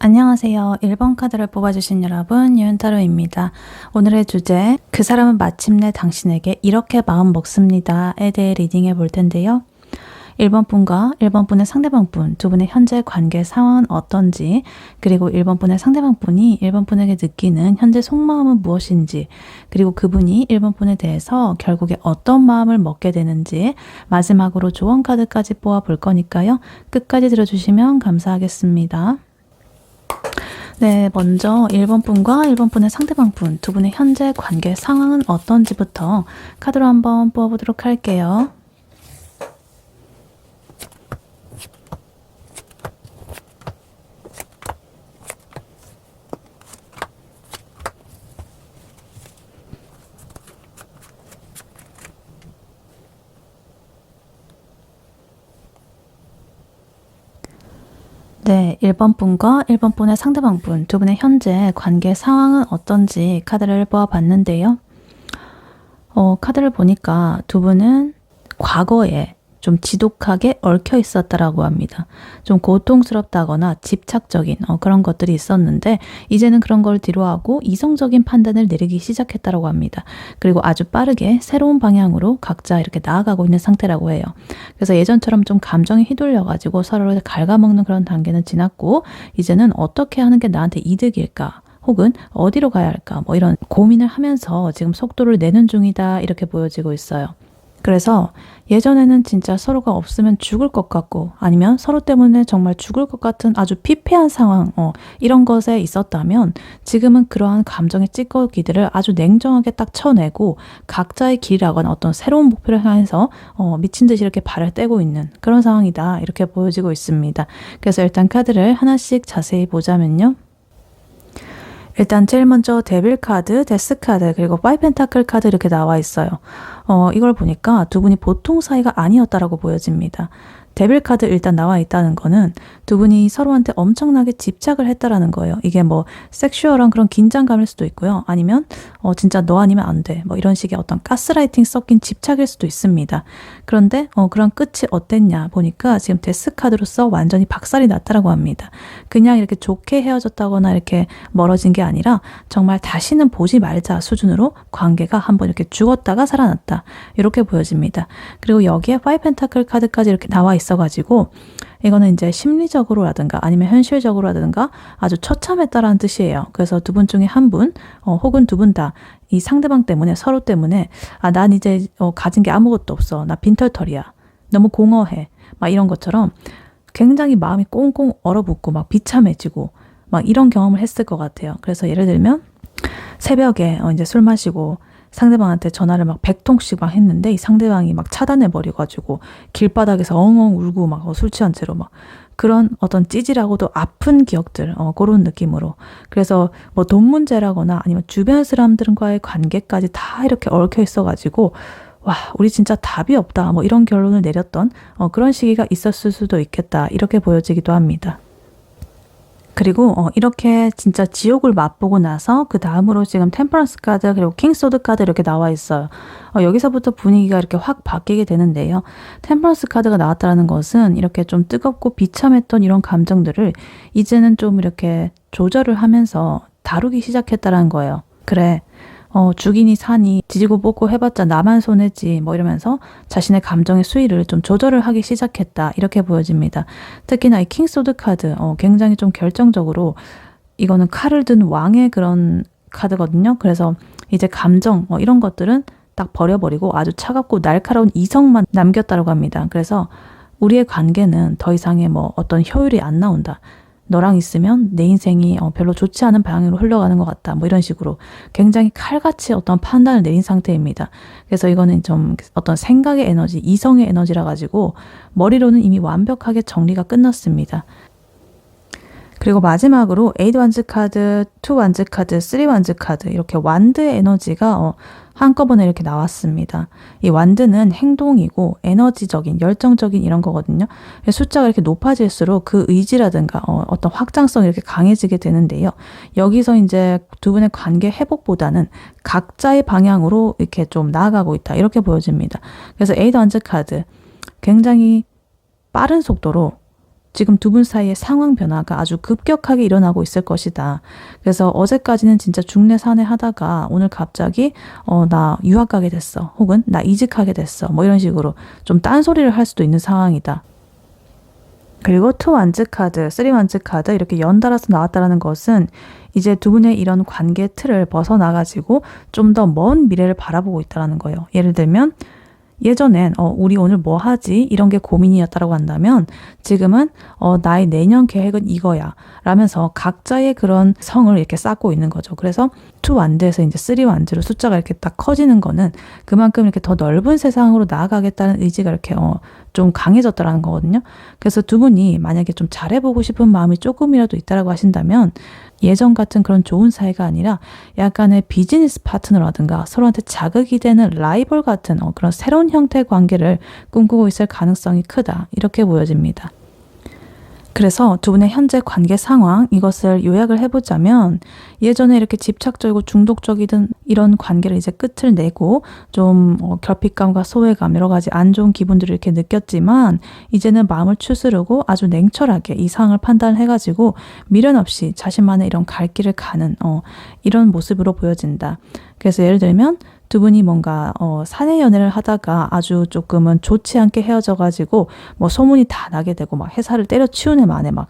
안녕하세요. 1번 카드를 뽑아주신 여러분, 유은타로입니다. 오늘의 주제, 그 사람은 마침내 당신에게 이렇게 마음 먹습니다에 대해 리딩해 볼 텐데요. 1번 분과 1번 분의 상대방 분, 두 분의 현재 관계 상황은 어떤지, 그리고 1번 분의 상대방 분이 1번 분에게 느끼는 현재 속마음은 무엇인지, 그리고 그분이 1번 분에 대해서 결국에 어떤 마음을 먹게 되는지, 마지막으로 조언 카드까지 뽑아 볼 거니까요. 끝까지 들어주시면 감사하겠습니다. 네, 먼저 1번 분과 1번 분의 상대방 분, 두 분의 현재 관계 상황은 어떤지부터 카드로 한번 뽑아보도록 할게요. 네, 1번 분과 1번 분의 상대방 분, 두 분의 현재 관계 상황은 어떤지 카드를 뽑아봤는데요. 카드를 보니까 두 분은 과거에 좀 지독하게 얽혀 있었다라고 합니다. 좀 고통스럽다거나 집착적인 그런 것들이 있었는데 이제는 그런 걸 뒤로하고 이성적인 판단을 내리기 시작했다라고 합니다. 그리고 아주 빠르게 새로운 방향으로 각자 이렇게 나아가고 있는 상태라고 해요. 그래서 예전처럼 좀 감정이 휘둘려가지고 서로를 갉아먹는 그런 단계는 지났고 이제는 어떻게 하는 게 나한테 이득일까? 혹은 어디로 가야 할까? 뭐 이런 고민을 하면서 지금 속도를 내는 중이다 이렇게 보여지고 있어요. 그래서 예전에는 진짜 서로가 없으면 죽을 것 같고 아니면 서로 때문에 정말 죽을 것 같은 아주 피폐한 상황 이런 것에 있었다면 지금은 그러한 감정의 찌꺼기들을 아주 냉정하게 딱 쳐내고 각자의 길이라거나 어떤 새로운 목표를 향해서 미친 듯이 이렇게 발을 떼고 있는 그런 상황이다 이렇게 보여지고 있습니다. 그래서 일단 카드를 하나씩 자세히 보자면요. 일단 제일 먼저 데빌 카드, 데스 카드, 그리고 파이 펜타클 카드 이렇게 나와 있어요. 이걸 보니까 두 분이 보통 사이가 아니었다라고 보여집니다. 데빌 카드 일단 나와 있다는 거는 두 분이 서로한테 엄청나게 집착을 했다라는 거예요. 이게 뭐 섹슈얼한 그런 긴장감일 수도 있고요. 아니면 진짜 너 아니면 안 돼. 뭐 이런 식의 어떤 가스라이팅 섞인 집착일 수도 있습니다. 그런데 그런 끝이 어땠냐 보니까 지금 데스 카드로서 완전히 박살이 났다라고 합니다. 그냥 이렇게 좋게 헤어졌다거나 이렇게 멀어진 게 아니라 정말 다시는 보지 말자 수준으로 관계가 한번 이렇게 죽었다가 살아났다. 이렇게 보여집니다. 그리고 여기에 파이 펜타클 카드까지 이렇게 나와 있어가지고 이거는 이제 심리적으로라든가 아니면 현실적으로라든가 아주 처참했다라는 뜻이에요. 그래서 두 분 중에 한 분 혹은 두 분 다 이 상대방 때문에 서로 때문에 난 이제 가진 게 아무것도 없어. 나 빈털털이야. 너무 공허해. 막 이런 것처럼 굉장히 마음이 꽁꽁 얼어붙고 막 비참해지고 막 이런 경험을 했을 것 같아요. 그래서 예를 들면 새벽에 이제 술 마시고 상대방한테 전화를 막 100통씩 막 했는데 이 상대방이 막 차단해버려가지고 길바닥에서 엉엉 울고 막 술 취한 채로 막 그런 어떤 찌질하고도 아픈 기억들 그런 느낌으로 그래서 뭐 돈 문제라거나 아니면 주변 사람들과의 관계까지 다 이렇게 얽혀 있어가지고 와 우리 진짜 답이 없다 뭐 이런 결론을 내렸던 그런 시기가 있었을 수도 있겠다 이렇게 보여지기도 합니다. 그리고 이렇게 진짜 지옥을 맛보고 나서 그 다음으로 지금 템퍼런스 카드 그리고 킹소드 카드 이렇게 나와 있어요. 여기서부터 분위기가 이렇게 확 바뀌게 되는데요. 템퍼런스 카드가 나왔다는 것은 이렇게 좀 뜨겁고 비참했던 이런 감정들을 이제는 좀 이렇게 조절을 하면서 다루기 시작했다는 거예요. 그래. 죽이니 사니 지지고 볶고 해봤자 나만 손해지 뭐 이러면서 자신의 감정의 수위를 좀 조절을 하기 시작했다 이렇게 보여집니다. 특히나 이 킹소드 카드 굉장히 좀 결정적으로 이거는 칼을 든 왕의 그런 카드거든요. 그래서 이제 감정 이런 것들은 딱 버려버리고 아주 차갑고 날카로운 이성만 남겼다고 합니다. 그래서 우리의 관계는 더 이상의 뭐 어떤 효율이 안 나온다. 너랑 있으면 내 인생이 별로 좋지 않은 방향으로 흘러가는 것 같다. 뭐 이런 식으로 굉장히 칼같이 어떤 판단을 내린 상태입니다. 그래서 이거는 좀 어떤 생각의 에너지, 이성의 에너지라 가지고 머리로는 이미 완벽하게 정리가 끝났습니다. 그리고 마지막으로 8 완즈 카드, 2 완즈 카드, 3 완즈 카드 이렇게 완드의 에너지가 한꺼번에 이렇게 나왔습니다. 이 완드는 행동이고 에너지적인, 열정적인 이런 거거든요. 숫자가 이렇게 높아질수록 그 의지라든가 어떤 확장성이 이렇게 강해지게 되는데요. 여기서 이제 두 분의 관계 회복보다는 각자의 방향으로 이렇게 좀 나아가고 있다. 이렇게 보여집니다. 그래서 8 완즈 카드 굉장히 빠른 속도로 지금 두 분 사이의 상황 변화가 아주 급격하게 일어나고 있을 것이다. 그래서 어제까지는 진짜 중내산해 하다가 오늘 갑자기 나 유학 가게 됐어. 혹은 나 이직하게 됐어. 뭐 이런 식으로 좀 딴소리를 할 수도 있는 상황이다. 그리고 2 완즈 카드, 3 완즈 카드 이렇게 연달아서 나왔다는 것은 이제 두 분의 이런 관계 틀을 벗어나가지고 좀 더 먼 미래를 바라보고 있다는 거예요. 예를 들면 예전엔 우리 오늘 뭐 하지? 이런 게 고민이었다라고 한다면 지금은 나의 내년 계획은 이거야 라면서 각자의 그런 성을 이렇게 쌓고 있는 거죠. 그래서 2 완드에서 이제 3 완드로 숫자가 이렇게 딱 커지는 거는 그만큼 이렇게 더 넓은 세상으로 나아가겠다는 의지가 이렇게 좀 강해졌다라는 거거든요. 그래서 두 분이 만약에 좀 잘해보고 싶은 마음이 조금이라도 있다라고 하신다면 예전 같은 그런 좋은 사이가 아니라 약간의 비즈니스 파트너라든가 서로한테 자극이 되는 라이벌 같은 그런 새로운 형태의 관계를 꿈꾸고 있을 가능성이 크다. 이렇게 보여집니다. 그래서 두 분의 현재 관계 상황 이것을 요약을 해보자면 예전에 이렇게 집착적이고 중독적이던 이런 관계를 이제 끝을 내고 좀 결핍감과 소외감 여러 가지 안 좋은 기분들을 이렇게 느꼈지만 이제는 마음을 추스르고 아주 냉철하게 이 상황을 판단해가지고 미련 없이 자신만의 이런 갈 길을 가는 이런 모습으로 보여진다. 그래서 예를 들면 두 분이 뭔가 사내 연애를 하다가 아주 조금은 좋지 않게 헤어져가지고 뭐 소문이 다 나게 되고 막 회사를 때려치우네 마네 막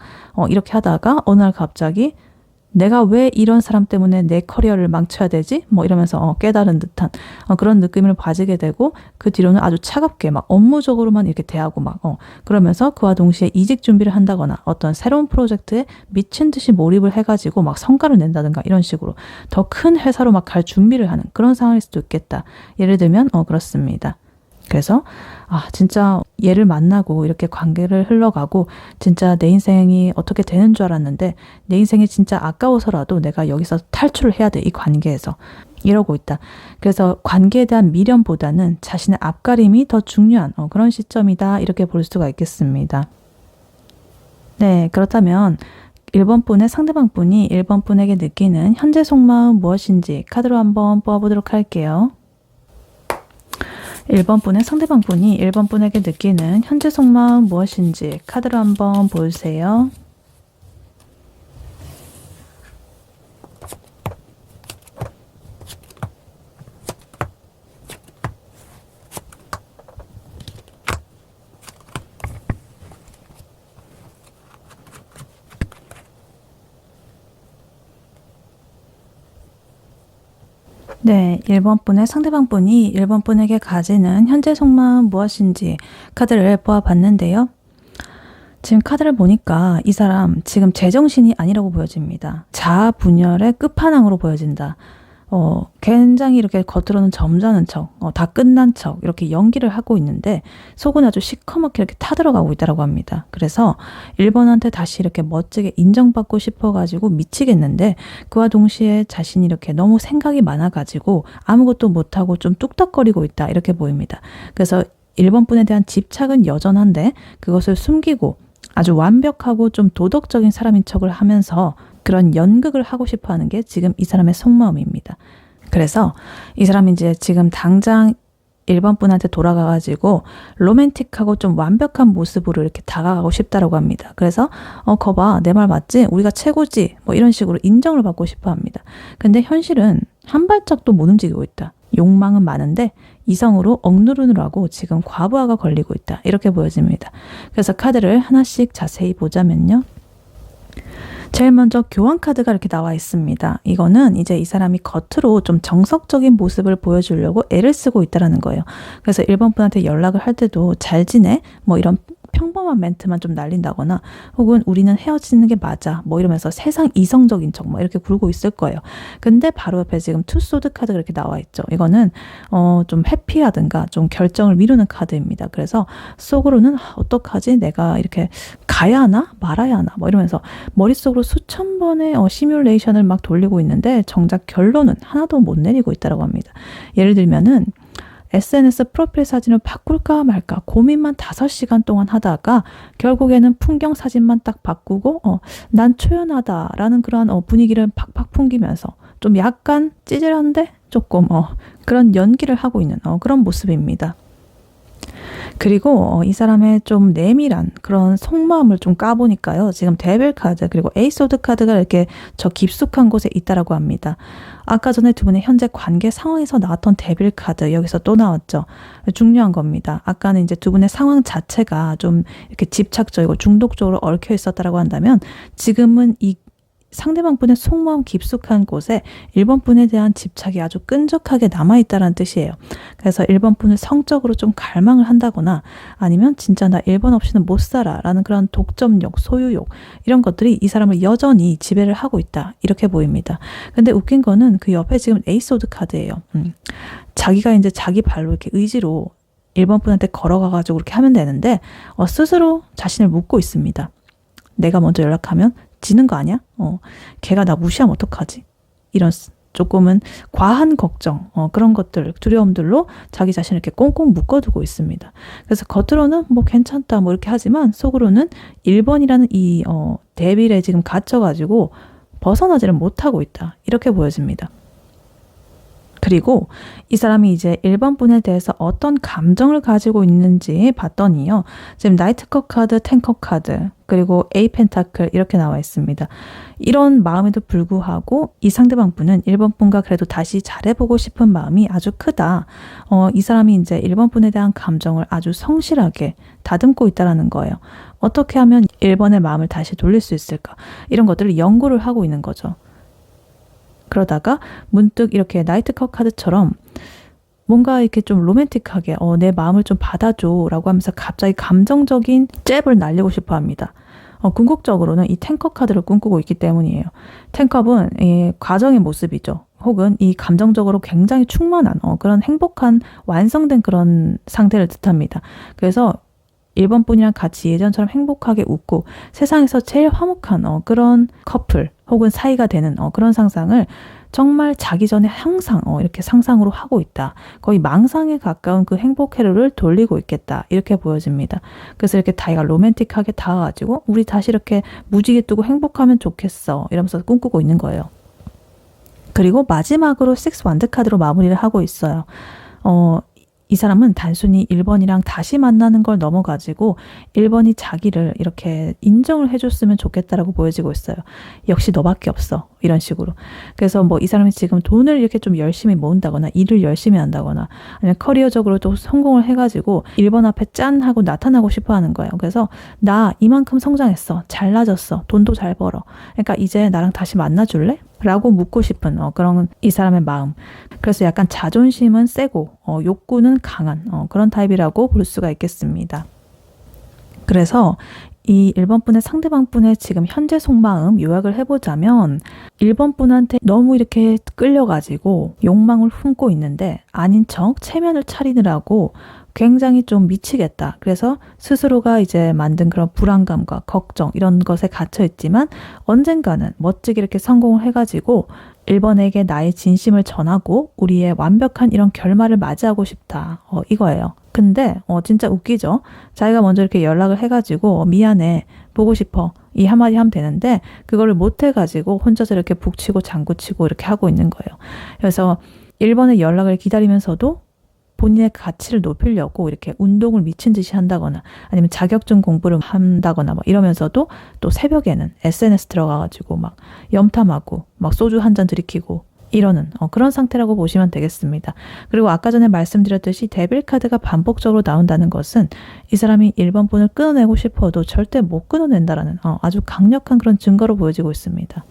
이렇게 하다가 어느 날 갑자기 내가 왜 이런 사람 때문에 내 커리어를 망쳐야 되지? 뭐 이러면서 깨달은 듯한 그런 느낌을 가지게 되고 그 뒤로는 아주 차갑게 막 업무적으로만 이렇게 대하고 막 그러면서 그와 동시에 이직 준비를 한다거나 어떤 새로운 프로젝트에 미친 듯이 몰입을 해가지고 막 성과를 낸다든가 이런 식으로 더 큰 회사로 막 갈 준비를 하는 그런 상황일 수도 있겠다. 예를 들면 그렇습니다. 그래서 진짜 얘를 만나고 이렇게 관계를 흘러가고 진짜 내 인생이 어떻게 되는 줄 알았는데 내 인생이 진짜 아까워서라도 내가 여기서 탈출을 해야 돼. 이 관계에서. 이러고 있다. 그래서 관계에 대한 미련보다는 자신의 앞가림이 더 중요한 그런 시점이다. 이렇게 볼 수가 있겠습니다. 네, 그렇다면 1번 분의 상대방 분이 1번 분에게 느끼는 현재 속마음 무엇인지 카드로 한번 뽑아보도록 할게요. 1번 분의 상대방 분이 1번 분에게 느끼는 현재 속마음 무엇인지 카드로 한번 보여주세요. 네, 1번 분의 상대방 분이 1번 분에게 가지는 현재 속마음 무엇인지 카드를 보아봤는데요. 지금 카드를 보니까 이 사람 지금 제정신이 아니라고 보여집니다. 자아 분열의 끝판왕으로 보여진다. 굉장히 이렇게 겉으로는 점잖은 척, 다 끝난 척 이렇게 연기를 하고 있는데 속은 아주 시커멓게 이렇게 타들어가고 있다고 합니다. 그래서 1번한테 다시 이렇게 멋지게 인정받고 싶어가지고 미치겠는데 그와 동시에 자신이 이렇게 너무 생각이 많아가지고 아무것도 못하고 좀 뚝딱거리고 있다 이렇게 보입니다. 그래서 1번 분에 대한 집착은 여전한데 그것을 숨기고 아주 완벽하고 좀 도덕적인 사람인 척을 하면서 그런 연극을 하고 싶어 하는 게 지금 이 사람의 속마음입니다. 그래서 이 사람이 이제 지금 당장 1번 분한테 돌아가가지고 로맨틱하고 좀 완벽한 모습으로 이렇게 다가가고 싶다라고 합니다. 그래서 거봐 내 말 맞지? 우리가 최고지? 뭐 이런 식으로 인정을 받고 싶어 합니다. 근데 현실은 한 발짝도 못 움직이고 있다. 욕망은 많은데 이성으로 억누르느라고 지금 과부하가 걸리고 있다. 이렇게 보여집니다. 그래서 카드를 하나씩 자세히 보자면요. 제일 먼저 교환 카드가 이렇게 나와 있습니다. 이거는 이제 이 사람이 겉으로 좀 정석적인 모습을 보여주려고 애를 쓰고 있다는 거예요. 그래서 1번 분한테 연락을 할 때도 잘 지내? 뭐 이런 평범한 멘트만 좀 날린다거나 혹은 우리는 헤어지는 게 맞아 뭐 이러면서 세상 이성적인 척 뭐 이렇게 굴고 있을 거예요. 근데 바로 옆에 지금 투 소드 카드가 이렇게 나와 있죠. 이거는 좀 회피하든가 좀 결정을 미루는 카드입니다. 그래서 속으로는 어떡하지? 내가 이렇게 가야 하나? 말아야 하나? 뭐 이러면서 머릿속으로 수천 번의 시뮬레이션을 막 돌리고 있는데 정작 결론은 하나도 못 내리고 있다고 합니다. 예를 들면은 SNS 프로필 사진을 바꿀까 말까 고민만 5시간 동안 하다가 결국에는 풍경 사진만 딱 바꾸고 난 초연하다라는 그런 분위기를 팍팍 풍기면서 좀 약간 찌질한데 조금 그런 연기를 하고 있는 그런 모습입니다. 그리고 이 사람의 좀 내밀한 그런 속마음을 좀 까보니까요. 지금 데빌 카드 그리고 에이스 오브 카드가 이렇게 저 깊숙한 곳에 있다라고 합니다. 아까 전에 두 분의 현재 관계 상황에서 나왔던 데빌 카드 여기서 또 나왔죠. 중요한 겁니다. 아까는 이제 두 분의 상황 자체가 좀 이렇게 집착적이고 중독적으로 얽혀 있었다라고 한다면 지금은 이 상대방 분의 속마음 깊숙한 곳에 1번 분에 대한 집착이 아주 끈적하게 남아있다는 뜻이에요. 그래서 1번 분을 성적으로 좀 갈망을 한다거나 아니면 진짜 나 1번 없이는 못 살아 라는 그런 독점욕, 소유욕 이런 것들이 이 사람을 여전히 지배를 하고 있다. 이렇게 보입니다. 근데 웃긴 거는 그 옆에 지금 에이스 오브 카드예요. 자기가 이제 자기 발로 이렇게 의지로 1번 분한테 걸어가가지고 그렇게 하면 되는데 스스로 자신을 묻고 있습니다. 내가 먼저 연락하면 지는 거 아니야? 걔가 나 무시하면 어떡하지? 이런 조금은 과한 걱정, 그런 것들, 두려움들로 자기 자신을 이렇게 꽁꽁 묶어두고 있습니다. 그래서 겉으로는 뭐 괜찮다 뭐 이렇게 하지만 속으로는 1번이라는 이 데빌에 지금 갇혀가지고 벗어나지를 못하고 있다. 이렇게 보여집니다. 그리고 이 사람이 이제 1번 분에 대해서 어떤 감정을 가지고 있는지 봤더니요. 지금 나이트컵 카드, 텐컵 카드, 그리고 에이 펜타클 이렇게 나와 있습니다. 이런 마음에도 불구하고 이 상대방 분은 1번 분과 그래도 다시 잘해보고 싶은 마음이 아주 크다. 이 사람이 이제 1번 분에 대한 감정을 아주 성실하게 다듬고 있다는 거예요. 어떻게 하면 1번의 마음을 다시 돌릴 수 있을까? 이런 것들을 연구를 하고 있는 거죠. 그러다가 문득 이렇게 나이트컵 카드처럼 뭔가 이렇게 좀 로맨틱하게 내 마음을 좀 받아줘 라고 하면서 갑자기 감정적인 잽을 날리고 싶어 합니다. 궁극적으로는 이 텐컵 카드를 꿈꾸고 있기 때문이에요. 텐컵은 이 과정의 모습이죠. 혹은 이 감정적으로 굉장히 충만한 그런 행복한 완성된 그런 상태를 뜻합니다. 그래서 1번 분이랑 같이 예전처럼 행복하게 웃고 세상에서 제일 화목한 그런 커플 혹은 사이가 되는 그런 상상을 정말 자기 전에 항상 이렇게 상상으로 하고 있다. 거의 망상에 가까운 그 행복 회로를 돌리고 있겠다. 이렇게 보여집니다. 그래서 이렇게 자기가 로맨틱하게 다가가지고 우리 다시 이렇게 무지개 뜨고 행복하면 좋겠어. 이러면서 꿈꾸고 있는 거예요. 그리고 마지막으로 6 완드 카드로 마무리를 하고 있어요. 이 사람은 단순히 1번이랑 다시 만나는 걸 넘어가지고 1번이 자기를 이렇게 인정을 해줬으면 좋겠다라고 보여지고 있어요. 역시 너밖에 없어. 이런 식으로. 그래서 뭐 이 사람이 지금 돈을 이렇게 좀 열심히 모은다거나 일을 열심히 한다거나 아니면 커리어적으로도 성공을 해가지고 1번 앞에 짠 하고 나타나고 싶어 하는 거예요. 그래서 나 이만큼 성장했어. 잘나졌어. 돈도 잘 벌어. 그러니까 이제 나랑 다시 만나줄래? 라고 묻고 싶은 그런 이 사람의 마음. 그래서 약간 자존심은 세고 욕구는 강한 그런 타입이라고 볼 수가 있겠습니다. 그래서 이 1번 분의 상대방 분의 지금 현재 속마음 요약을 해보자면 1번 분한테 너무 이렇게 끌려가지고 욕망을 품고 있는데 아닌 척 체면을 차리느라고 굉장히 좀 미치겠다. 그래서 스스로가 이제 만든 그런 불안감과 걱정 이런 것에 갇혀 있지만 언젠가는 멋지게 이렇게 성공을 해가지고 1번에게 나의 진심을 전하고 우리의 완벽한 이런 결말을 맞이하고 싶다. 이거예요. 근데 진짜 웃기죠? 자기가 먼저 이렇게 연락을 해가지고 미안해, 보고 싶어 이 한마디 하면 되는데 그거를 못 해가지고 혼자서 이렇게 북치고 장구치고 이렇게 하고 있는 거예요. 그래서 1번의 연락을 기다리면서도 본인의 가치를 높이려고 이렇게 운동을 미친 듯이 한다거나 아니면 자격증 공부를 한다거나 막 이러면서도 또 새벽에는 SNS 들어가가지고 막 염탐하고 막 소주 한 잔 들이키고 이러는 그런 상태라고 보시면 되겠습니다. 그리고 아까 전에 말씀드렸듯이 데빌 카드가 반복적으로 나온다는 것은 이 사람이 1번 분을 끊어내고 싶어도 절대 못 끊어낸다라는 아주 강력한 그런 증거로 보여지고 있습니다.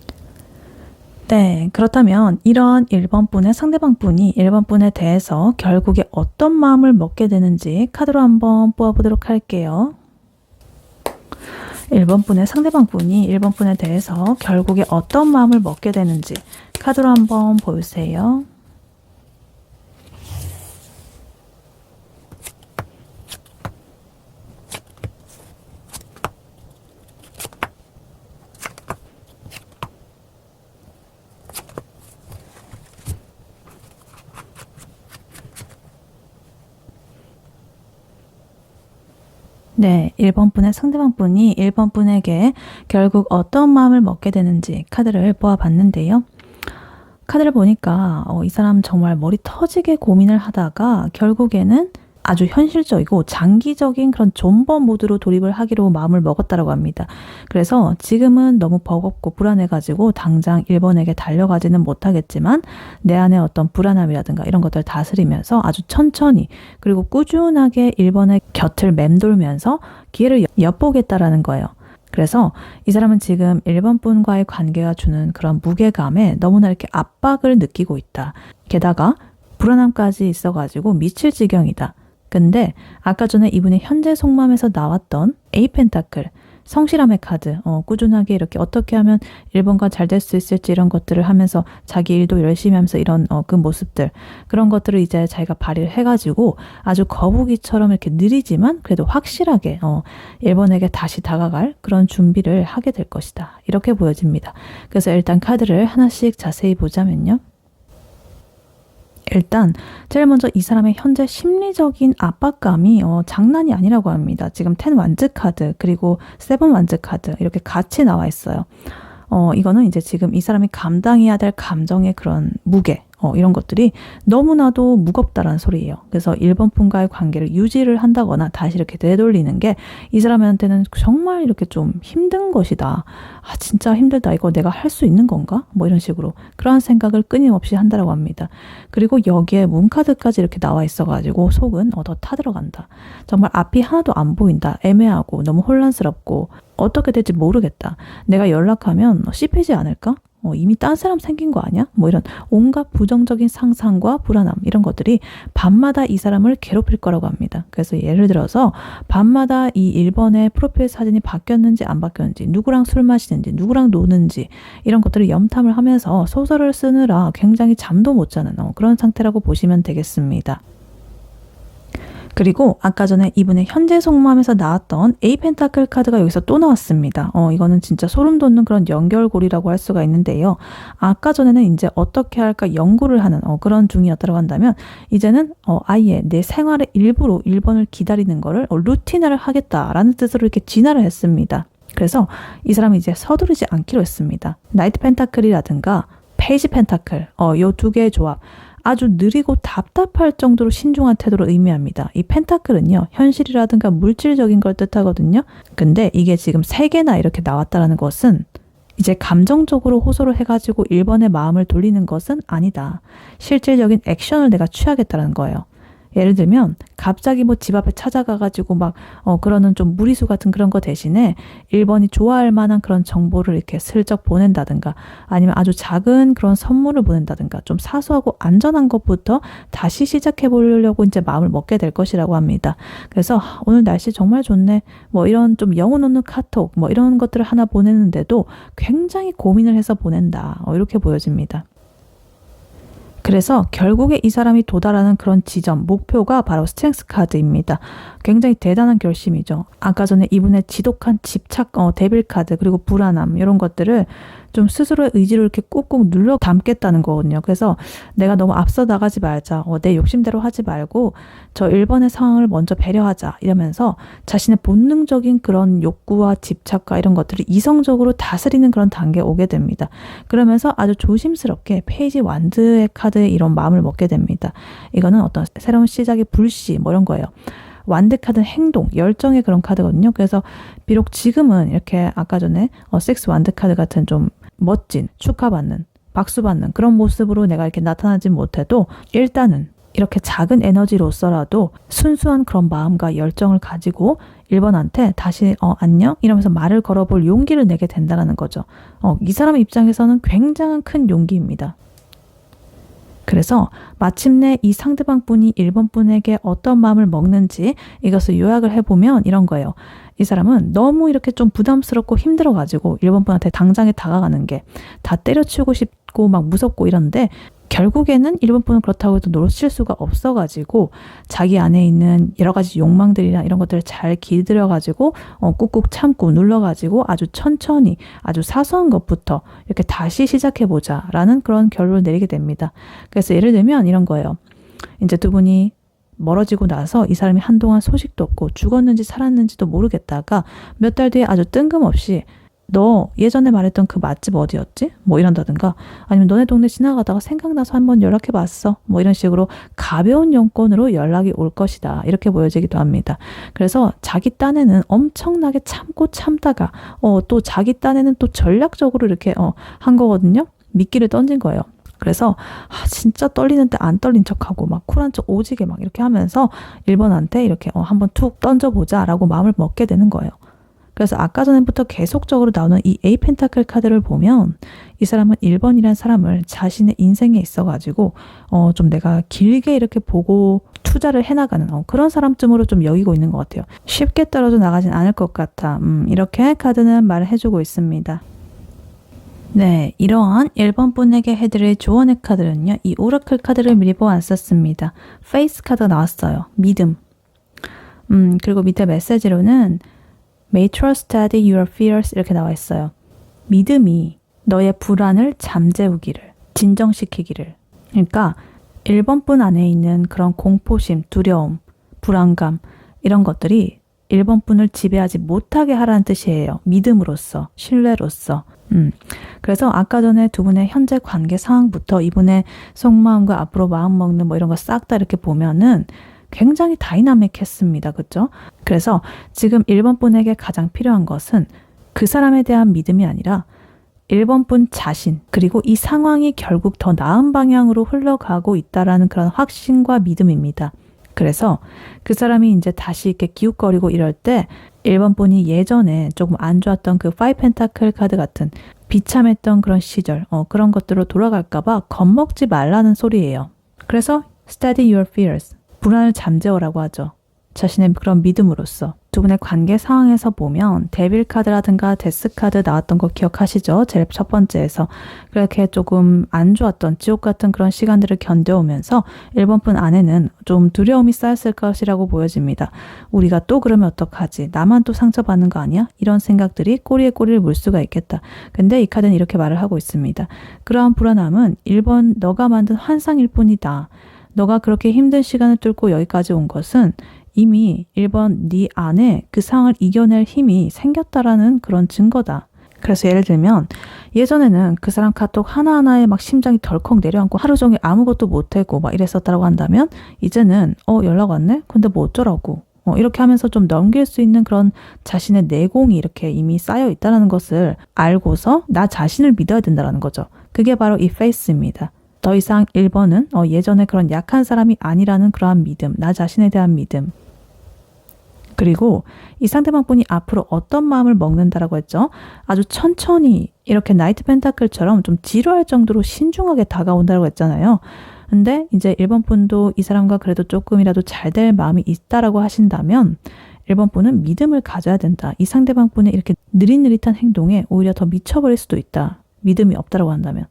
네, 그렇다면 이런 1번 분의 상대방 분이 1번 분에 대해서 결국에 어떤 마음을 먹게 되는지 카드로 한번 뽑아보도록 할게요. 1번 분의 상대방 분이 1번 분에 대해서 결국에 어떤 마음을 먹게 되는지 카드로 한번 보세요. 네, 1번 분의 상대방 분이 1번 분에게 결국 어떤 마음을 먹게 되는지 카드를 보아봤는데요. 카드를 보니까 이 사람 정말 머리 터지게 고민을 하다가 결국에는 아주 현실적이고 장기적인 그런 존버 모드로 돌입을 하기로 마음을 먹었다라고 합니다. 그래서 지금은 너무 버겁고 불안해가지고 당장 일본에게 달려가지는 못하겠지만 내 안에 어떤 불안함이라든가 이런 것들을 다스리면서 아주 천천히 그리고 꾸준하게 일본의 곁을 맴돌면서 기회를 엿보겠다라는 거예요. 그래서 이 사람은 지금 일본 분과의 관계가 주는 그런 무게감에 너무나 이렇게 압박을 느끼고 있다. 게다가 불안함까지 있어가지고 미칠 지경이다. 근데 아까 전에 이분의 현재 속마음에서 나왔던 에이펜타클, 성실함의 카드, 꾸준하게 이렇게 어떻게 하면 일본과 잘 될 수 있을지 이런 것들을 하면서 자기 일도 열심히 하면서 이런 그 모습들, 그런 것들을 이제 자기가 발휘를 해가지고 아주 거북이처럼 이렇게 느리지만 그래도 확실하게 일본에게 다시 다가갈 그런 준비를 하게 될 것이다. 이렇게 보여집니다. 그래서 일단 카드를 하나씩 자세히 보자면요. 일단 제일 먼저 이 사람의 현재 심리적인 압박감이 장난이 아니라고 합니다. 지금 10 완즈 카드 그리고 7 완즈 카드 이렇게 같이 나와 있어요. 이거는 이제 지금 이 사람이 감당해야 될 감정의 그런 무게 이런 것들이 너무나도 무겁다라는 소리예요. 그래서 일본 분과의 관계를 유지를 한다거나 다시 이렇게 되돌리는 게 이 사람한테는 정말 이렇게 좀 힘든 것이다. 아 진짜 힘들다. 이거 내가 할 수 있는 건가? 뭐 이런 식으로 그러한 생각을 끊임없이 한다라고 합니다. 그리고 여기에 문카드까지 이렇게 나와 있어가지고 속은 더 타들어간다. 정말 앞이 하나도 안 보인다. 애매하고 너무 혼란스럽고 어떻게 될지 모르겠다. 내가 연락하면 씹히지 않을까? 이미 딴 사람 생긴 거 아니야? 뭐 이런 온갖 부정적인 상상과 불안함 이런 것들이 밤마다 이 사람을 괴롭힐 거라고 합니다. 그래서 예를 들어서 밤마다 이 일본의 프로필 사진이 바뀌었는지 안 바뀌었는지 누구랑 술 마시는지 누구랑 노는지 이런 것들을 염탐을 하면서 소설을 쓰느라 굉장히 잠도 못 자는 그런 상태라고 보시면 되겠습니다. 그리고 아까 전에 이분의 현재 속마음에서 나왔던 에이펜타클 카드가 여기서 또 나왔습니다. 이거는 진짜 소름 돋는 그런 연결고리라고 할 수가 있는데요. 아까 전에는 이제 어떻게 할까 연구를 하는 그런 중이었다고 한다면 이제는 아예 내 생활의 일부로 일본을 기다리는 거를 루틴화를 하겠다라는 뜻으로 이렇게 진화를 했습니다. 그래서 이 사람이 이제 서두르지 않기로 했습니다. 나이트 펜타클이라든가 페이지 펜타클 요 두 개의 조합 아주 느리고 답답할 정도로 신중한 태도를 의미합니다. 이 펜타클은요, 현실이라든가 물질적인 걸 뜻하거든요. 근데 이게 지금 3개나 이렇게 나왔다라는 것은 이제 감정적으로 호소를 해가지고 일본의 마음을 돌리는 것은 아니다. 실질적인 액션을 내가 취하겠다는 거예요. 예를 들면 갑자기 뭐 집 앞에 찾아가가지고 막 그러는 좀 무리수 같은 그런 거 대신에 일본이 좋아할 만한 그런 정보를 이렇게 슬쩍 보낸다든가 아니면 아주 작은 그런 선물을 보낸다든가 좀 사소하고 안전한 것부터 다시 시작해 보려고 이제 마음을 먹게 될 것이라고 합니다. 그래서 오늘 날씨 정말 좋네. 뭐 이런 좀 영혼 없는 카톡 뭐 이런 것들을 하나 보내는데도 굉장히 고민을 해서 보낸다. 이렇게 보여집니다. 그래서 결국에 이 사람이 도달하는 그런 지점, 목표가 바로 스트렝스 카드입니다. 굉장히 대단한 결심이죠. 아까 전에 이분의 지독한 집착, 데빌 카드, 그리고 불안함 이런 것들을 좀 스스로의 의지를 이렇게 꾹꾹 눌러 담겠다는 거거든요. 그래서 내가 너무 앞서 나가지 말자. 내 욕심대로 하지 말고 저 일본의 상황을 먼저 배려하자. 이러면서 자신의 본능적인 그런 욕구와 집착과 이런 것들을 이성적으로 다스리는 그런 단계에 오게 됩니다. 그러면서 아주 조심스럽게 페이지 완드의 카드에 이런 마음을 먹게 됩니다. 이거는 어떤 새로운 시작의 불씨 뭐 이런 거예요. 완드 카드는 행동, 열정의 그런 카드거든요. 그래서 비록 지금은 이렇게 아까 전에 6 완드 카드 같은 좀 멋진, 축하받는, 박수받는 그런 모습으로 내가 이렇게 나타나지 못해도 일단은 이렇게 작은 에너지로서라도 순수한 그런 마음과 열정을 가지고 일본한테 다시 안녕? 이러면서 말을 걸어볼 용기를 내게 된다는 거죠. 이 사람 입장에서는 굉장한 큰 용기입니다. 그래서 마침내 이 상대방 분이 일본 분에게 어떤 마음을 먹는지 이것을 요약을 해보면 이런 거예요. 이 사람은 너무 이렇게 좀 부담스럽고 힘들어가지고 일본 분한테 당장에 다가가는 게 다 때려치우고 싶고 막 무섭고 이런데 결국에는 일본 분은 그렇다고 해도 놓칠 수가 없어가지고 자기 안에 있는 여러 가지 욕망들이나 이런 것들을 잘 길들여가지고 꾹꾹 참고 눌러가지고 아주 천천히 아주 사소한 것부터 이렇게 다시 시작해보자 라는 그런 결론을 내리게 됩니다. 그래서 예를 들면 이런 거예요. 이제 두 분이 멀어지고 나서 이 사람이 한동안 소식도 없고 죽었는지 살았는지도 모르겠다가 몇 달 뒤에 아주 뜬금없이 너 예전에 말했던 그 맛집 어디였지? 뭐 이런다든가 아니면 너네 동네 지나가다가 생각나서 한번 연락해봤어. 뭐 이런 식으로 가벼운 용건으로 연락이 올 것이다. 이렇게 보여지기도 합니다. 그래서 자기 딴에는 엄청나게 참고 참다가 또 자기 딴에는 또 전략적으로 이렇게 한 거거든요. 미끼를 던진 거예요. 그래서 진짜 떨리는데 안 떨린 척하고 막 쿨한 척 오지게 막 이렇게 하면서 1번한테 이렇게 한번 툭 던져보자 라고 마음을 먹게 되는 거예요. 그래서 아까 전부터 계속적으로 나오는 이 에이 펜타클 카드를 보면 이 사람은 1번이란 사람을 자신의 인생에 있어가지고 좀 내가 길게 이렇게 보고 투자를 해나가는 그런 사람쯤으로 좀 여기고 있는 것 같아요. 쉽게 떨어져 나가진 않을 것 같아. 이렇게 카드는 말을 해주고 있습니다. 네, 이러한 1번 분에게 해드릴 조언의 카드는요. 이 오라클 카드를 미리 보았었습니다. 페이스 카드가 나왔어요. 믿음. 그리고 밑에 메시지로는 May trust steady your fears 이렇게 나와 있어요. 믿음이 너의 불안을 잠재우기를, 진정시키기를. 그러니까 1번 분 안에 있는 그런 공포심, 두려움, 불안감 이런 것들이 1번 분을 지배하지 못하게 하라는 뜻이에요. 믿음으로써, 신뢰로써. 그래서 아까 전에 두 분의 현재 관계 상황부터 이분의 속마음과 앞으로 마음 먹는 뭐 이런 거 싹 다 이렇게 보면은 굉장히 다이나믹했습니다. 그렇죠? 그래서 지금 1번 분에게 가장 필요한 것은 그 사람에 대한 믿음이 아니라 1번 분 자신, 그리고 이 상황이 결국 더 나은 방향으로 흘러가고 있다라는 그런 확신과 믿음입니다. 그래서 그 사람이 이제 다시 이렇게 기웃거리고 이럴 때 1번 분이 예전에 조금 안 좋았던 그 5 펜타클 카드 같은 비참했던 그런 시절, 그런 것들로 돌아갈까봐 겁먹지 말라는 소리예요. 그래서 steady your fears. 불안을 잠재워라고 하죠. 자신의 그런 믿음으로써. 두 분의 관계 상황에서 보면 데빌 카드라든가 데스 카드 나왔던 거 기억하시죠? 제일 첫 번째에서. 그렇게 조금 안 좋았던 지옥 같은 그런 시간들을 견뎌오면서 1번 분 안에는 좀 두려움이 쌓였을 것이라고 보여집니다. 우리가 또 그러면 어떡하지? 나만 또 상처받는 거 아니야? 이런 생각들이 꼬리에 꼬리를 물 수가 있겠다. 근데 이 카드는 이렇게 말을 하고 있습니다. 그러한 불안함은 1번 너가 만든 환상일 뿐이다. 너가 그렇게 힘든 시간을 뚫고 여기까지 온 것은 이미 1번 네 안에 그 상황을 이겨낼 힘이 생겼다라는 그런 증거다. 그래서 예를 들면 예전에는 그 사람 카톡 하나하나에 막 심장이 덜컥 내려앉고 하루 종일 아무것도 못하고 막 이랬었다고 한다면 이제는 연락 왔네? 근데 뭐 어쩌라고. 이렇게 하면서 좀 넘길 수 있는 그런 자신의 내공이 이렇게 이미 쌓여 있다는 것을 알고서 나 자신을 믿어야 된다는 거죠. 그게 바로 이 페이스입니다. 더 이상 1번은 예전에 그런 약한 사람이 아니라는 그러한 믿음, 나 자신에 대한 믿음. 그리고 이 상대방 분이 앞으로 어떤 마음을 먹는다라고 했죠? 아주 천천히 이렇게 나이트 펜타클처럼 좀 지루할 정도로 신중하게 다가온다고 했잖아요. 근데 이제 1번 분도 이 사람과 그래도 조금이라도 잘 될 마음이 있다라고 하신다면 1번 분은 믿음을 가져야 된다. 이 상대방 분의 이렇게 느릿느릿한 행동에 오히려 더 미쳐버릴 수도 있다. 믿음이 없다라고 한다면.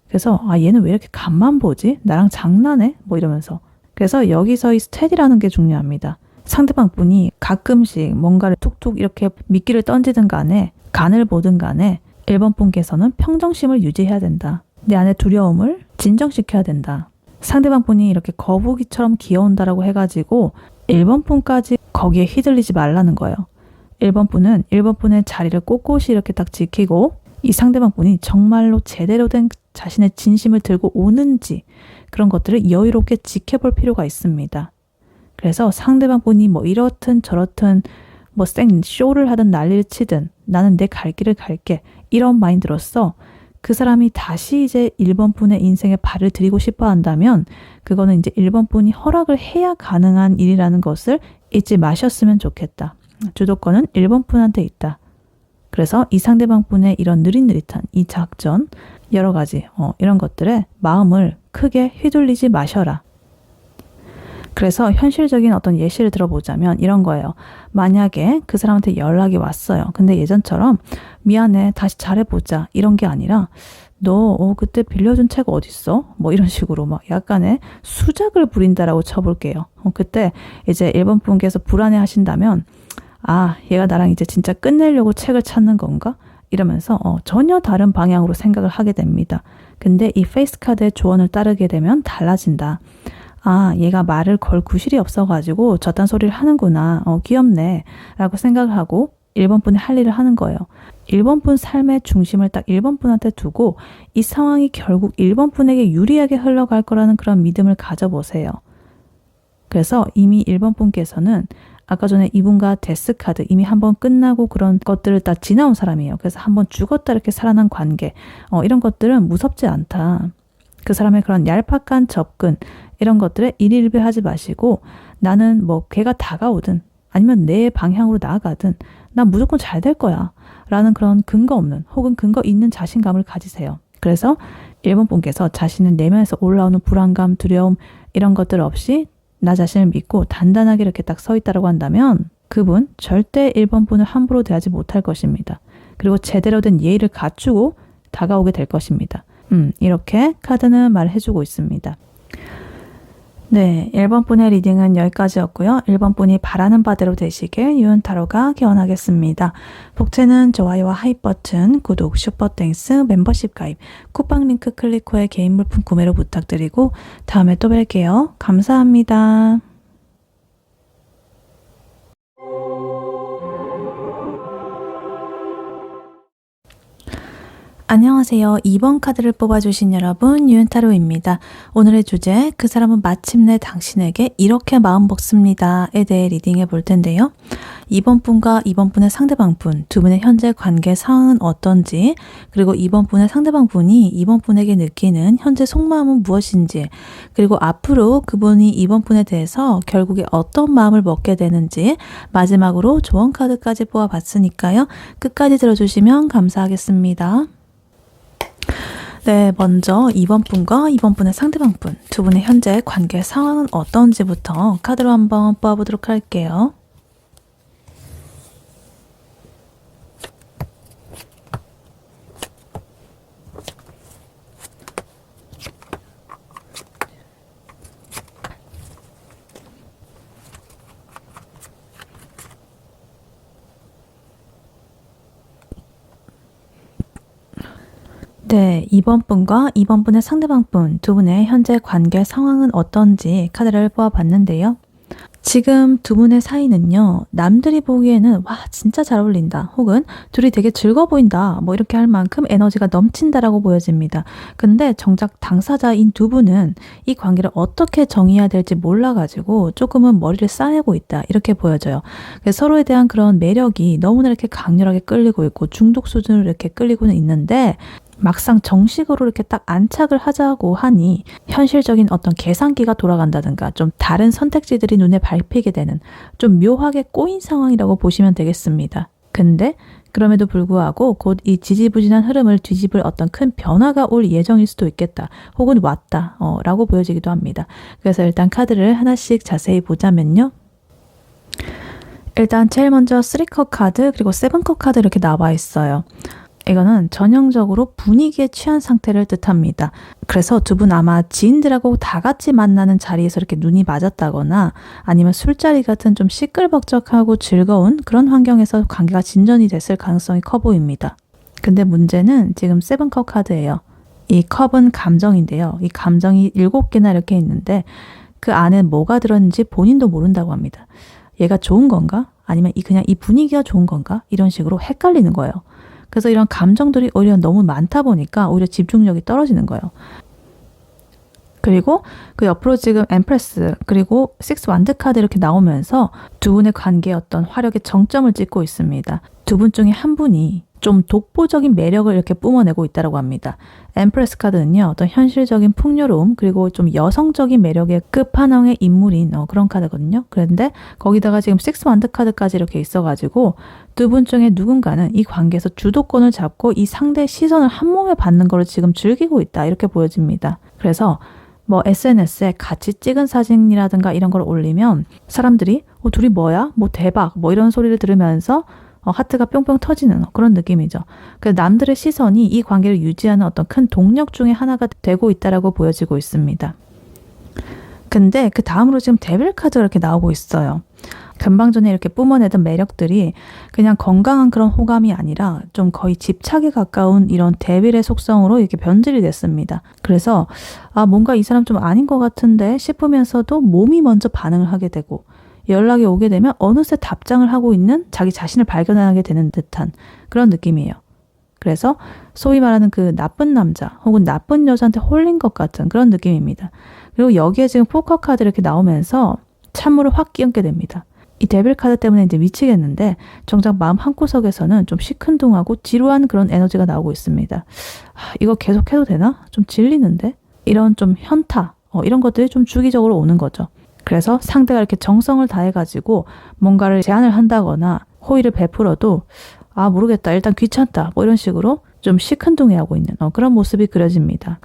그래서 얘는 왜 이렇게 간만 보지? 나랑 장난해? 뭐 이러면서. 그래서 여기서 이 스테디라는 게 중요합니다. 상대방 분이 가끔씩 뭔가를 툭툭 이렇게 미끼를 던지든 간에 간을 보든 간에 1번 분께서는 평정심을 유지해야 된다. 내 안의 두려움을 진정시켜야 된다. 상대방 분이 이렇게 거북이처럼 기어온다라고 해가지고 1번 분까지 거기에 휘둘리지 말라는 거예요. 1번 분은 1번 분의 자리를 꼿꼿이 이렇게 딱 지키고 이 상대방 분이 정말로 제대로 된 자신의 진심을 들고 오는지 그런 것들을 여유롭게 지켜볼 필요가 있습니다. 그래서 상대방 분이 뭐 이렇든 저렇든 뭐 생 쇼를 하든 난리를 치든 나는 내 갈 길을 갈게 이런 마인드로서 그 사람이 다시 이제 1번 분의 인생에 발을 들이고 싶어 한다면 그거는 이제 1번 분이 허락을 해야 가능한 일이라는 것을 잊지 마셨으면 좋겠다. 주도권은 1번 분한테 있다. 그래서 이 상대방 분의 이런 느릿느릿한 이 작전 여러 가지 이런 것들에 마음을 크게 휘둘리지 마셔라. 그래서 현실적인 어떤 예시를 들어보자면 이런 거예요. 만약에 그 사람한테 연락이 왔어요. 근데 예전처럼 미안해 다시 잘해보자 이런 게 아니라 너 그때 빌려준 책 어딨어? 뭐 이런 식으로 막 약간의 수작을 부린다라고 쳐볼게요. 그때 이제 1번 분께서 불안해 하신다면 얘가 나랑 이제 진짜 끝내려고 책을 찾는 건가? 이러면서 전혀 다른 방향으로 생각을 하게 됩니다. 근데 이 페이스 카드의 조언을 따르게 되면 달라진다. 얘가 말을 걸 구실이 없어가지고 저딴 소리를 하는구나. 귀엽네. 라고 생각을 하고 1번 분이 할 일을 하는 거예요. 1번 분 삶의 중심을 딱 1번 분한테 두고 이 상황이 결국 1번 분에게 유리하게 흘러갈 거라는 그런 믿음을 가져보세요. 그래서 이미 1번 분께서는 아까 전에 이분과 데스카드 이미 한번 끝나고 그런 것들을 다 지나온 사람이에요. 그래서 한번 죽었다 이렇게 살아난 관계, 이런 것들은 무섭지 않다. 그 사람의 그런 얄팍한 접근, 이런 것들에 일일비하지 마시고 나는 뭐 걔가 다가오든 아니면 내 방향으로 나아가든 난 무조건 잘 될 거야 라는 그런 근거 없는 혹은 근거 있는 자신감을 가지세요. 그래서 1번 분께서 자신의 내면에서 올라오는 불안감, 두려움 이런 것들 없이 나 자신을 믿고 단단하게 이렇게 딱 서 있다라고 한다면 그분 절대 1번 분을 함부로 대하지 못할 것입니다. 그리고 제대로 된 예의를 갖추고 다가오게 될 것입니다. 이렇게 카드는 말해주고 있습니다. 네, 1번 분의 리딩은 여기까지였고요. 1번 분이 바라는 바대로 되시길 유은타로가 기원하겠습니다. 복채는 좋아요와 하이 버튼, 구독, 슈퍼땡스, 멤버십 가입, 쿠팡 링크 클릭 후에 개인 물품 구매로 부탁드리고 다음에 또 뵐게요. 감사합니다. 안녕하세요. 2번 카드를 뽑아주신 여러분, 유은타로입니다. 오늘의 주제, 그 사람은 마침내 당신에게 이렇게 마음 먹습니다에 대해 리딩해 볼 텐데요. 2번 분과 2번 분의 상대방 분, 두 분의 현재 관계 상황은 어떤지, 그리고 2번 분의 상대방 분이 2번 분에게 느끼는 현재 속마음은 무엇인지, 그리고 앞으로 그분이 2번 분에 대해서 결국에 어떤 마음을 먹게 되는지, 마지막으로 조언 카드까지 뽑아봤으니까요. 끝까지 들어주시면 감사하겠습니다. 네, 먼저 2번 분과 2번 분의 상대방 분, 두 분의 현재 관계 상황은 어떤지부터 카드로 한번 뽑아보도록 할게요. 네, 2번 분과 2번 분의 상대방 분, 두 분의 현재 관계 상황은 어떤지 카드를 뽑아봤는데요. 지금 두 분의 사이는요, 남들이 보기에는 와 진짜 잘 어울린다 혹은 둘이 되게 즐거워 보인다 뭐 이렇게 할 만큼 에너지가 넘친다라고 보여집니다. 근데 정작 당사자인 두 분은 이 관계를 어떻게 정의해야 될지 몰라가지고 조금은 머리를 싸매고 있다 이렇게 보여져요. 그래서 서로에 대한 그런 매력이 너무나 이렇게 강렬하게 끌리고 있고 중독 수준으로 이렇게 끌리고는 있는데 막상 정식으로 이렇게 딱 안착을 하자고 하니 현실적인 어떤 계산기가 돌아간다든가 좀 다른 선택지들이 눈에 밟히게 되는 좀 묘하게 꼬인 상황이라고 보시면 되겠습니다. 근데 그럼에도 불구하고 곧 이 지지부진한 흐름을 뒤집을 어떤 큰 변화가 올 예정일 수도 있겠다. 혹은 왔다 라고 보여지기도 합니다. 그래서 일단 카드를 하나씩 자세히 보자면요. 일단 제일 먼저 3컵 카드 그리고 7컵 카드 이렇게 나와 있어요. 이거는 전형적으로 분위기에 취한 상태를 뜻합니다. 그래서 두 분 아마 지인들하고 다 같이 만나는 자리에서 이렇게 눈이 맞았다거나 아니면 술자리 같은 좀 시끌벅적하고 즐거운 그런 환경에서 관계가 진전이 됐을 가능성이 커 보입니다. 근데 문제는 지금 7컵 카드예요. 이 컵은 감정인데요. 이 감정이 7개나 이렇게 있는데 그 안에 뭐가 들었는지 본인도 모른다고 합니다. 얘가 좋은 건가? 아니면 그냥 이 분위기가 좋은 건가? 이런 식으로 헷갈리는 거예요. 그래서 이런 감정들이 오히려 너무 많다 보니까 오히려 집중력이 떨어지는 거예요. 그리고 그 옆으로 지금 엠프레스 그리고 6 완드 카드 이렇게 나오면서 두 분의 관계의 어떤 화력의 정점을 찍고 있습니다. 두 분 중에 한 분이 좀 독보적인 매력을 이렇게 뿜어내고 있다고 합니다. 엠프레스 카드는요, 어떤 현실적인 풍요로움 그리고 좀 여성적인 매력의 끝판왕의 인물인 그런 카드거든요. 그런데 거기다가 지금 6 완드 카드까지 이렇게 있어가지고 두 분 중에 누군가는 이 관계에서 주도권을 잡고 이 상대의 시선을 한 몸에 받는 걸 지금 즐기고 있다 이렇게 보여집니다. 그래서 뭐 SNS에 같이 찍은 사진이라든가 이런 걸 올리면 사람들이 둘이 뭐야? 뭐 대박 뭐 이런 소리를 들으면서 하트가 뿅뿅 터지는 그런 느낌이죠. 그래서 남들의 시선이 이 관계를 유지하는 어떤 큰 동력 중에 하나가 되고 있다라고 보여지고 있습니다. 근데 그 다음으로 지금 데빌 카드가 이렇게 나오고 있어요. 금방 전에 이렇게 뿜어내던 매력들이 그냥 건강한 그런 호감이 아니라 좀 거의 집착에 가까운 이런 데빌의 속성으로 이렇게 변질이 됐습니다. 그래서 뭔가 이 사람 좀 아닌 것 같은데 싶으면서도 몸이 먼저 반응을 하게 되고 연락이 오게 되면 어느새 답장을 하고 있는 자기 자신을 발견하게 되는 듯한 그런 느낌이에요. 그래서 소위 말하는 그 나쁜 남자 혹은 나쁜 여자한테 홀린 것 같은 그런 느낌입니다. 그리고 여기에 지금 포커 카드 이렇게 나오면서 찬물을 확 끼얹게 됩니다. 이 데빌 카드 때문에 이제 미치겠는데 정작 마음 한구석에서는 좀 시큰둥하고 지루한 그런 에너지가 나오고 있습니다. 이거 계속 해도 되나? 좀 질리는데? 이런 좀 현타, 이런 것들이 좀 주기적으로 오는 거죠. 그래서 상대가 이렇게 정성을 다해가지고 뭔가를 제안을 한다거나 호의를 베풀어도 모르겠다, 일단 귀찮다, 뭐 이런 식으로 좀 시큰둥해하고 있는 그런 모습이 그려집니다.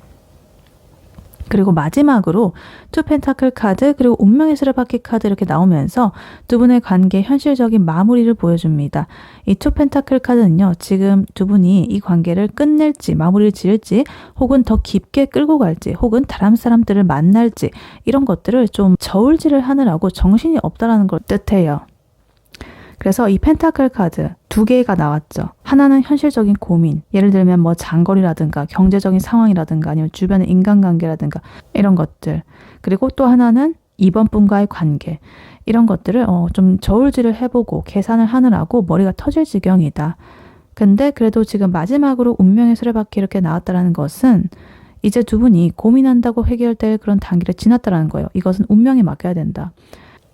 그리고 마지막으로 투 펜타클 카드 그리고 운명의 수레바퀴 카드 이렇게 나오면서 두 분의 관계 현실적인 마무리를 보여줍니다. 이 투 펜타클 카드는요. 지금 두 분이 이 관계를 끝낼지 마무리를 지을지 혹은 더 깊게 끌고 갈지 혹은 다른 사람들을 만날지 이런 것들을 좀 저울질을 하느라고 정신이 없다라는 걸 뜻해요. 그래서 이 펜타클 카드 2개가 나왔죠. 하나는 현실적인 고민, 예를 들면 뭐 장거리라든가 경제적인 상황이라든가 아니면 주변의 인간관계라든가 이런 것들. 그리고 또 하나는 이번 분과의 관계. 이런 것들을 좀 저울질을 해보고 계산을 하느라고 머리가 터질 지경이다. 근데 그래도 지금 마지막으로 운명의 수레바퀴 이렇게 나왔다는 것은 이제 두 분이 고민한다고 해결될 그런 단계를 지났다는 거예요. 이것은 운명에 맡겨야 된다.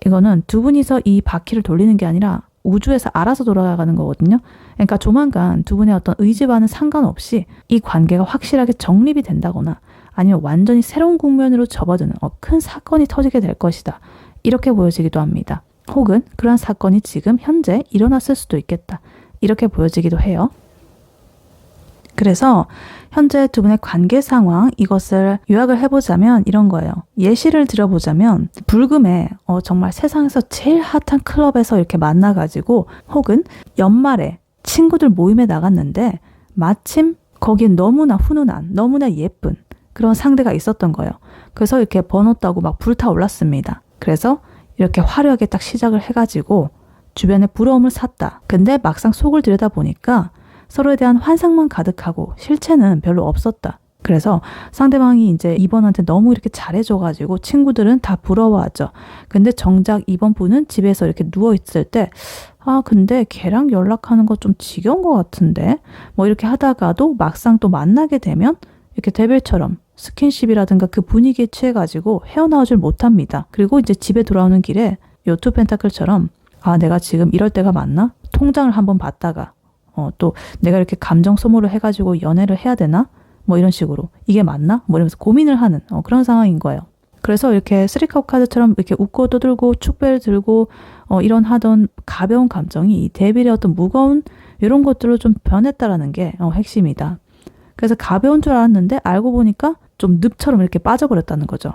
이거는 두 분이서 이 바퀴를 돌리는 게 아니라 우주에서 알아서 돌아가는 거거든요. 그러니까 조만간 두 분의 어떤 의지와는 상관없이 이 관계가 확실하게 정립이 된다거나 아니면 완전히 새로운 국면으로 접어드는 큰 사건이 터지게 될 것이다. 이렇게 보여지기도 합니다. 혹은 그러한 사건이 지금 현재 일어났을 수도 있겠다. 이렇게 보여지기도 해요. 그래서 현재 두 분의 관계 상황 이것을 요약을 해보자면 이런 거예요. 예시를 들어보자면 불금에 정말 세상에서 제일 핫한 클럽에서 이렇게 만나가지고 혹은 연말에 친구들 모임에 나갔는데 마침 거긴 너무나 훈훈한 너무나 예쁜 그런 상대가 있었던 거예요. 그래서 이렇게 번호 따고 막 불타올랐습니다. 그래서 이렇게 화려하게 딱 시작을 해가지고 주변에 부러움을 샀다. 근데 막상 속을 들여다보니까 서로에 대한 환상만 가득하고 실체는 별로 없었다. 그래서 상대방이 이제 2번한테 너무 이렇게 잘해줘가지고 친구들은 다 부러워하죠. 근데 정작 2번 분은 집에서 이렇게 누워있을 때 근데 걔랑 연락하는 거 좀 지겨운 것 같은데 뭐 이렇게 하다가도 막상 또 만나게 되면 이렇게 데빌처럼 스킨십이라든가 그 분위기에 취해가지고 헤어나오질 못합니다. 그리고 이제 집에 돌아오는 길에 요 투 펜타클처럼 내가 지금 이럴 때가 맞나? 통장을 한번 봤다가 또 내가 이렇게 감정 소모를 해가지고 연애를 해야 되나? 뭐 이런 식으로 이게 맞나? 뭐 이러면서 고민을 하는 그런 상황인 거예요. 그래서 이렇게 쓰리컵 카드처럼 이렇게 웃고 떠들고 축배를 들고 이런 하던 가벼운 감정이 이 데빌의 어떤 무거운 이런 것들로 좀 변했다라는 게 핵심이다. 그래서 가벼운 줄 알았는데 알고 보니까 좀 늪처럼 이렇게 빠져버렸다는 거죠.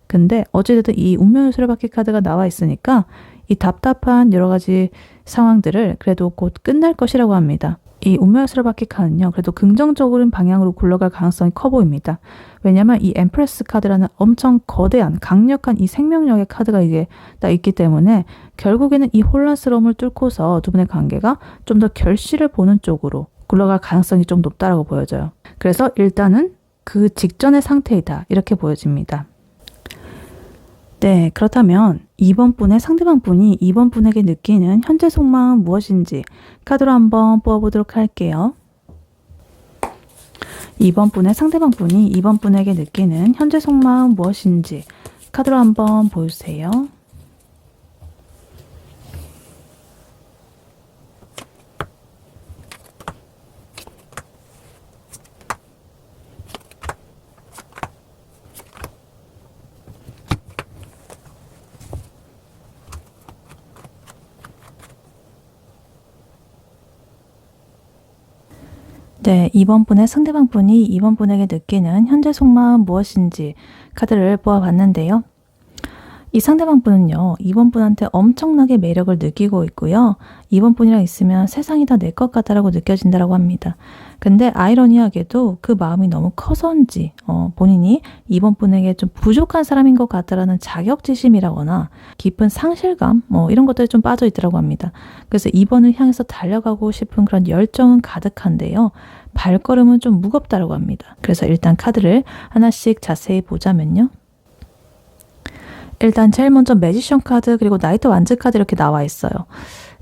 근데 어찌됐든 이 운명의 수레바퀴 카드가 나와 있으니까 이 답답한 여러 가지 상황들을 그래도 곧 끝날 것이라고 합니다. 이 운명의 수레바퀴 카드는요. 그래도 긍정적인 방향으로 굴러갈 가능성이 커 보입니다. 왜냐하면 이 엠프레스 카드라는 엄청 거대한 강력한 이 생명력의 카드가 이게 딱 있기 때문에 결국에는 이 혼란스러움을 뚫고서 두 분의 관계가 좀 더 결실을 보는 쪽으로 굴러갈 가능성이 좀 높다라고 보여져요. 그래서 일단은 그 직전의 상태이다 이렇게 보여집니다. 네, 그렇다면 2번 분의 상대방 분이 2번 분에게 느끼는 현재 속마음은 무엇인지 카드로 한번 뽑아보도록 할게요. 2번 분의 상대방 분이 2번 분에게 느끼는 현재 속마음은 무엇인지 카드로 한번 보여주세요. 네, 2번 분의 상대방 분이 2번 분에게 느끼는 현재 속마음 무엇인지 카드를 뽑아봤는데요. 이 상대방 분은요, 2번 분한테 엄청나게 매력을 느끼고 있고요. 2번 분이랑 있으면 세상이 다 내 것 같다라고 느껴진다라고 합니다. 근데 아이러니하게도 그 마음이 너무 커서인지 본인이 2번 분에게 좀 부족한 사람인 것 같다라는 자격지심이라거나 깊은 상실감 이런 것들이 좀 빠져 있더라고 합니다. 그래서 2번을 향해서 달려가고 싶은 그런 열정은 가득한데요. 발걸음은 좀 무겁다라고 합니다. 그래서 일단 카드를 하나씩 자세히 보자면요. 일단 제일 먼저 매지션 카드 그리고 나이트 완즈 카드 이렇게 나와 있어요.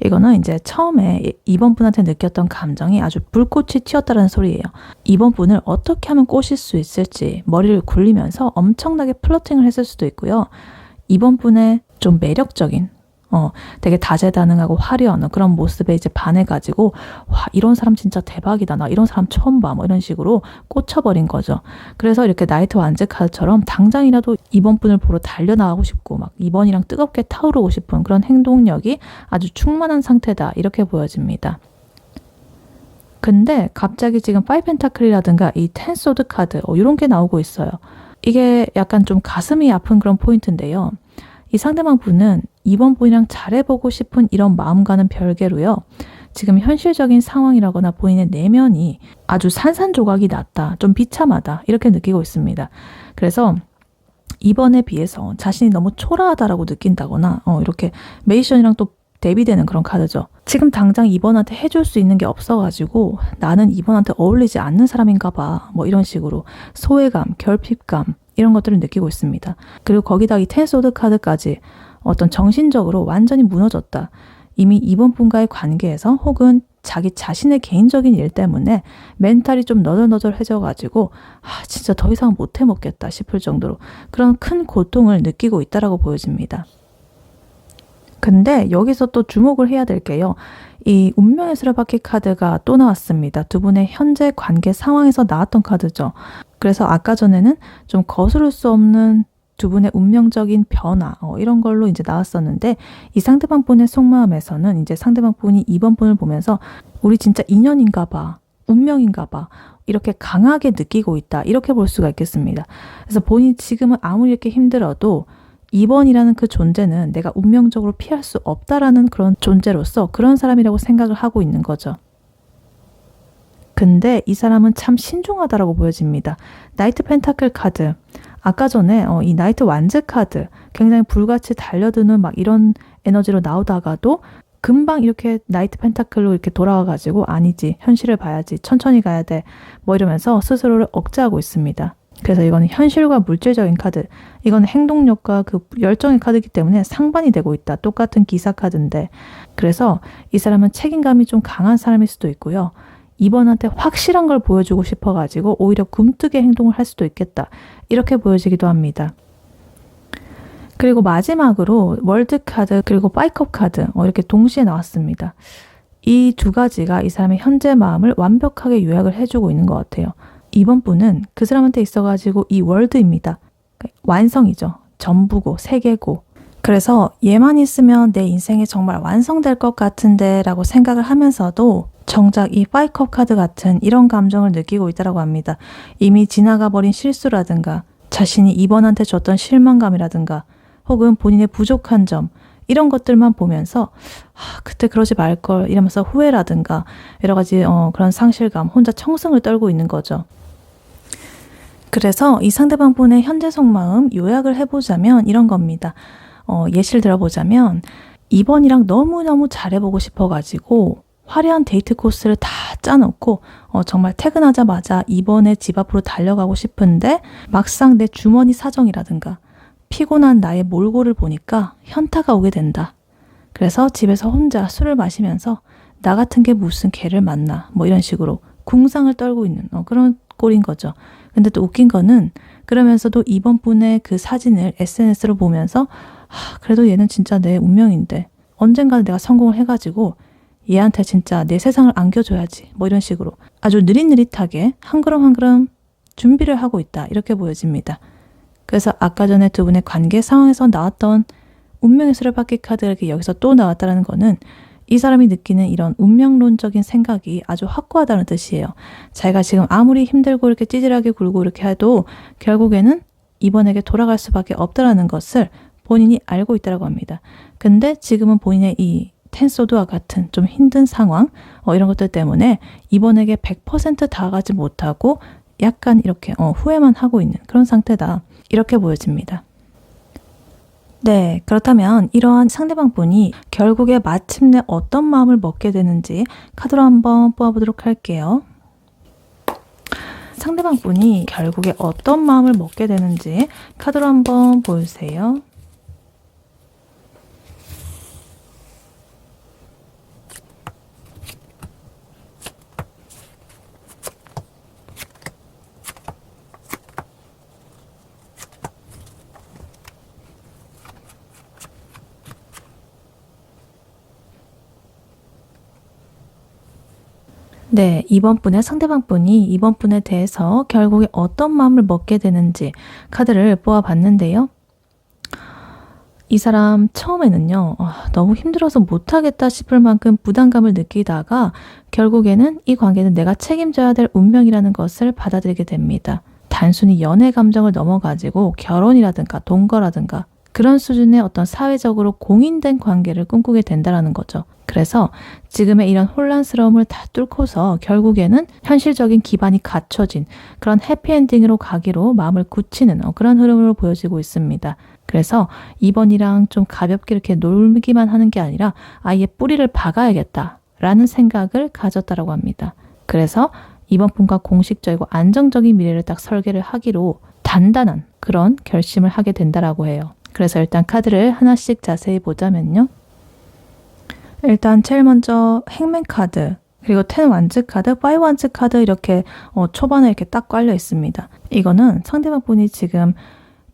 이거는 이제 처음에 2번 분한테 느꼈던 감정이 아주 불꽃이 튀었다는 소리예요. 2번 분을 어떻게 하면 꼬실 수 있을지 머리를 굴리면서 엄청나게 플러팅을 했을 수도 있고요. 2번 분의 좀 매력적인 되게 다재다능하고 화려한 그런 모습에 이제 반해가지고 와 이런 사람 진짜 대박이다 나 이런 사람 처음 봐 뭐 이런 식으로 꽂혀버린 거죠. 그래서 이렇게 나이트 완즈 카드처럼 당장이라도 2번 분을 보러 달려나가고 싶고 막 2번이랑 뜨겁게 타오르고 싶은 그런 행동력이 아주 충만한 상태다 이렇게 보여집니다. 근데 갑자기 지금 5 펜타클이라든가 이 10 소드 카드 이런 게 나오고 있어요. 이게 약간 좀 가슴이 아픈 그런 포인트인데요. 이 상대방 분은 2번 분이랑 잘해보고 싶은 이런 마음과는 별개로요. 지금 현실적인 상황이라거나 본인의 내면이 아주 산산조각이 났다. 좀 비참하다. 이렇게 느끼고 있습니다. 그래서 2번에 비해서 자신이 너무 초라하다라고 느낀다거나 이렇게 메이션이랑 또 대비되는 그런 카드죠. 지금 당장 2번한테 해줄 수 있는 게 없어가지고 나는 2번한테 어울리지 않는 사람인가 봐. 뭐 이런 식으로 소외감, 결핍감 이런 것들을 느끼고 있습니다. 그리고 거기다 이 10 소드 카드까지 어떤 정신적으로 완전히 무너졌다. 이미 2번 분과의 관계에서 혹은 자기 자신의 개인적인 일 때문에 멘탈이 좀 너덜너덜해져가지고 진짜 더 이상 못 해먹겠다 싶을 정도로 그런 큰 고통을 느끼고 있다라고 보여집니다. 근데 여기서 또 주목을 해야 될 게요. 이 운명의 수레바퀴 카드가 또 나왔습니다. 두 분의 현재 관계 상황에서 나왔던 카드죠. 그래서 아까 전에는 좀 거스를 수 없는 두 분의 운명적인 변화 이런 걸로 이제 나왔었는데 이 상대방 분의 속마음에서는 이제 상대방 분이 2번 분을 보면서 우리 진짜 인연인가 봐. 운명인가 봐. 이렇게 강하게 느끼고 있다. 이렇게 볼 수가 있겠습니다. 그래서 본인이 지금은 아무리 이렇게 힘들어도 2번이라는 그 존재는 내가 운명적으로 피할 수 없다라는 그런 존재로서 그런 사람이라고 생각을 하고 있는 거죠. 근데 이 사람은 참 신중하다라고 보여집니다. 나이트 펜타클 카드. 아까 전에 이 나이트 완즈 카드 굉장히 불같이 달려드는 막 이런 에너지로 나오다가도 금방 이렇게 나이트 펜타클로 이렇게 돌아와가지고 아니지 현실을 봐야지 천천히 가야 돼 뭐 이러면서 스스로를 억제하고 있습니다. 그래서 이거는 현실과 물질적인 카드, 이건 행동력과 그 열정의 카드이기 때문에 상반이 되고 있다. 똑같은 기사 카드인데 그래서 이 사람은 책임감이 좀 강한 사람일 수도 있고요. 2번한테 확실한 걸 보여주고 싶어가지고 오히려 굼뜨게 행동을 할 수도 있겠다. 이렇게 보여지기도 합니다. 그리고 마지막으로 월드 카드 그리고 파이컵 카드 이렇게 동시에 나왔습니다. 이 두 가지가 이 사람의 현재 마음을 완벽하게 요약을 해주고 있는 것 같아요. 2번 분은 그 사람한테 있어가지고 이 월드입니다. 완성이죠. 전부고 세계고. 그래서 얘만 있으면 내 인생이 정말 완성될 것 같은데 라고 생각을 하면서도 정작 이 5컵 카드 같은 이런 감정을 느끼고 있다고 합니다. 이미 지나가 버린 실수라든가 자신이 2번한테 줬던 실망감이라든가 혹은 본인의 부족한 점 이런 것들만 보면서 그때 그러지 말걸 이러면서 후회라든가 여러 가지 그런 상실감 혼자 청승을 떨고 있는 거죠. 그래서 이 상대방 분의 현재 속마음 요약을 해보자면 이런 겁니다. 예시를 들어보자면 2번이랑 너무너무 잘해보고 싶어가지고 화려한 데이트 코스를 다 짜놓고 정말 퇴근하자마자 2번의 집 앞으로 달려가고 싶은데 막상 내 주머니 사정이라든가 피곤한 나의 몰골을 보니까 현타가 오게 된다. 그래서 집에서 혼자 술을 마시면서 나 같은 게 무슨 개를 만나 뭐 이런 식으로 궁상을 떨고 있는 그런 꼴인 거죠. 근데 또 웃긴 거는 그러면서도 2번 분의 그 사진을 SNS로 보면서 그래도 얘는 진짜 내 운명인데 언젠가는 내가 성공을 해가지고 얘한테 진짜 내 세상을 안겨줘야지 뭐 이런 식으로 아주 느릿느릿하게 한 걸음 한 걸음 준비를 하고 있다 이렇게 보여집니다. 그래서 아까 전에 두 분의 관계 상황에서 나왔던 운명의 수레바퀴 카드가 여기서 또 나왔다는 거는 이 사람이 느끼는 이런 운명론적인 생각이 아주 확고하다는 뜻이에요. 자기가 지금 아무리 힘들고 이렇게 찌질하게 굴고 이렇게 해도 결국에는 이번에게 돌아갈 수밖에 없다라는 것을 본인이 알고 있다고 합니다. 근데 지금은 본인의 이 텐소드와 같은 좀 힘든 상황 이런 것들 때문에 이번에게 100% 다가가지 못하고 약간 이렇게 후회만 하고 있는 그런 상태다. 이렇게 보여집니다. 네, 그렇다면 이러한 상대방 분이 결국에 마침내 어떤 마음을 먹게 되는지 카드로 한번 뽑아보도록 할게요. 상대방 분이 결국에 어떤 마음을 먹게 되는지 카드로 한번 보여주세요. 네, 이번 분의 상대방 분이 이번 분에 대해서 결국에 어떤 마음을 먹게 되는지 카드를 뽑아봤는데요. 이 사람 처음에는요, 너무 힘들어서 못하겠다 싶을 만큼 부담감을 느끼다가 결국에는 이 관계는 내가 책임져야 될 운명이라는 것을 받아들이게 됩니다. 단순히 연애 감정을 넘어가지고 결혼이라든가 동거라든가 그런 수준의 어떤 사회적으로 공인된 관계를 꿈꾸게 된다는 거죠. 그래서 지금의 이런 혼란스러움을 다 뚫고서 결국에는 현실적인 기반이 갖춰진 그런 해피엔딩으로 가기로 마음을 굳히는 그런 흐름으로 보여지고 있습니다. 그래서 이번이랑 좀 가볍게 이렇게 놀기만 하는 게 아니라 아예 뿌리를 박아야겠다라는 생각을 가졌다라고 합니다. 그래서 이번 분과 공식적이고 안정적인 미래를 딱 설계를 하기로 단단한 그런 결심을 하게 된다라고 해요. 그래서 일단 카드를 하나씩 자세히 보자면요. 일단 제일 먼저 행맨 카드, 그리고 10 완즈 카드, 5 완즈 카드 이렇게 초반에 이렇게 딱 깔려 있습니다. 이거는 상대방 분이 지금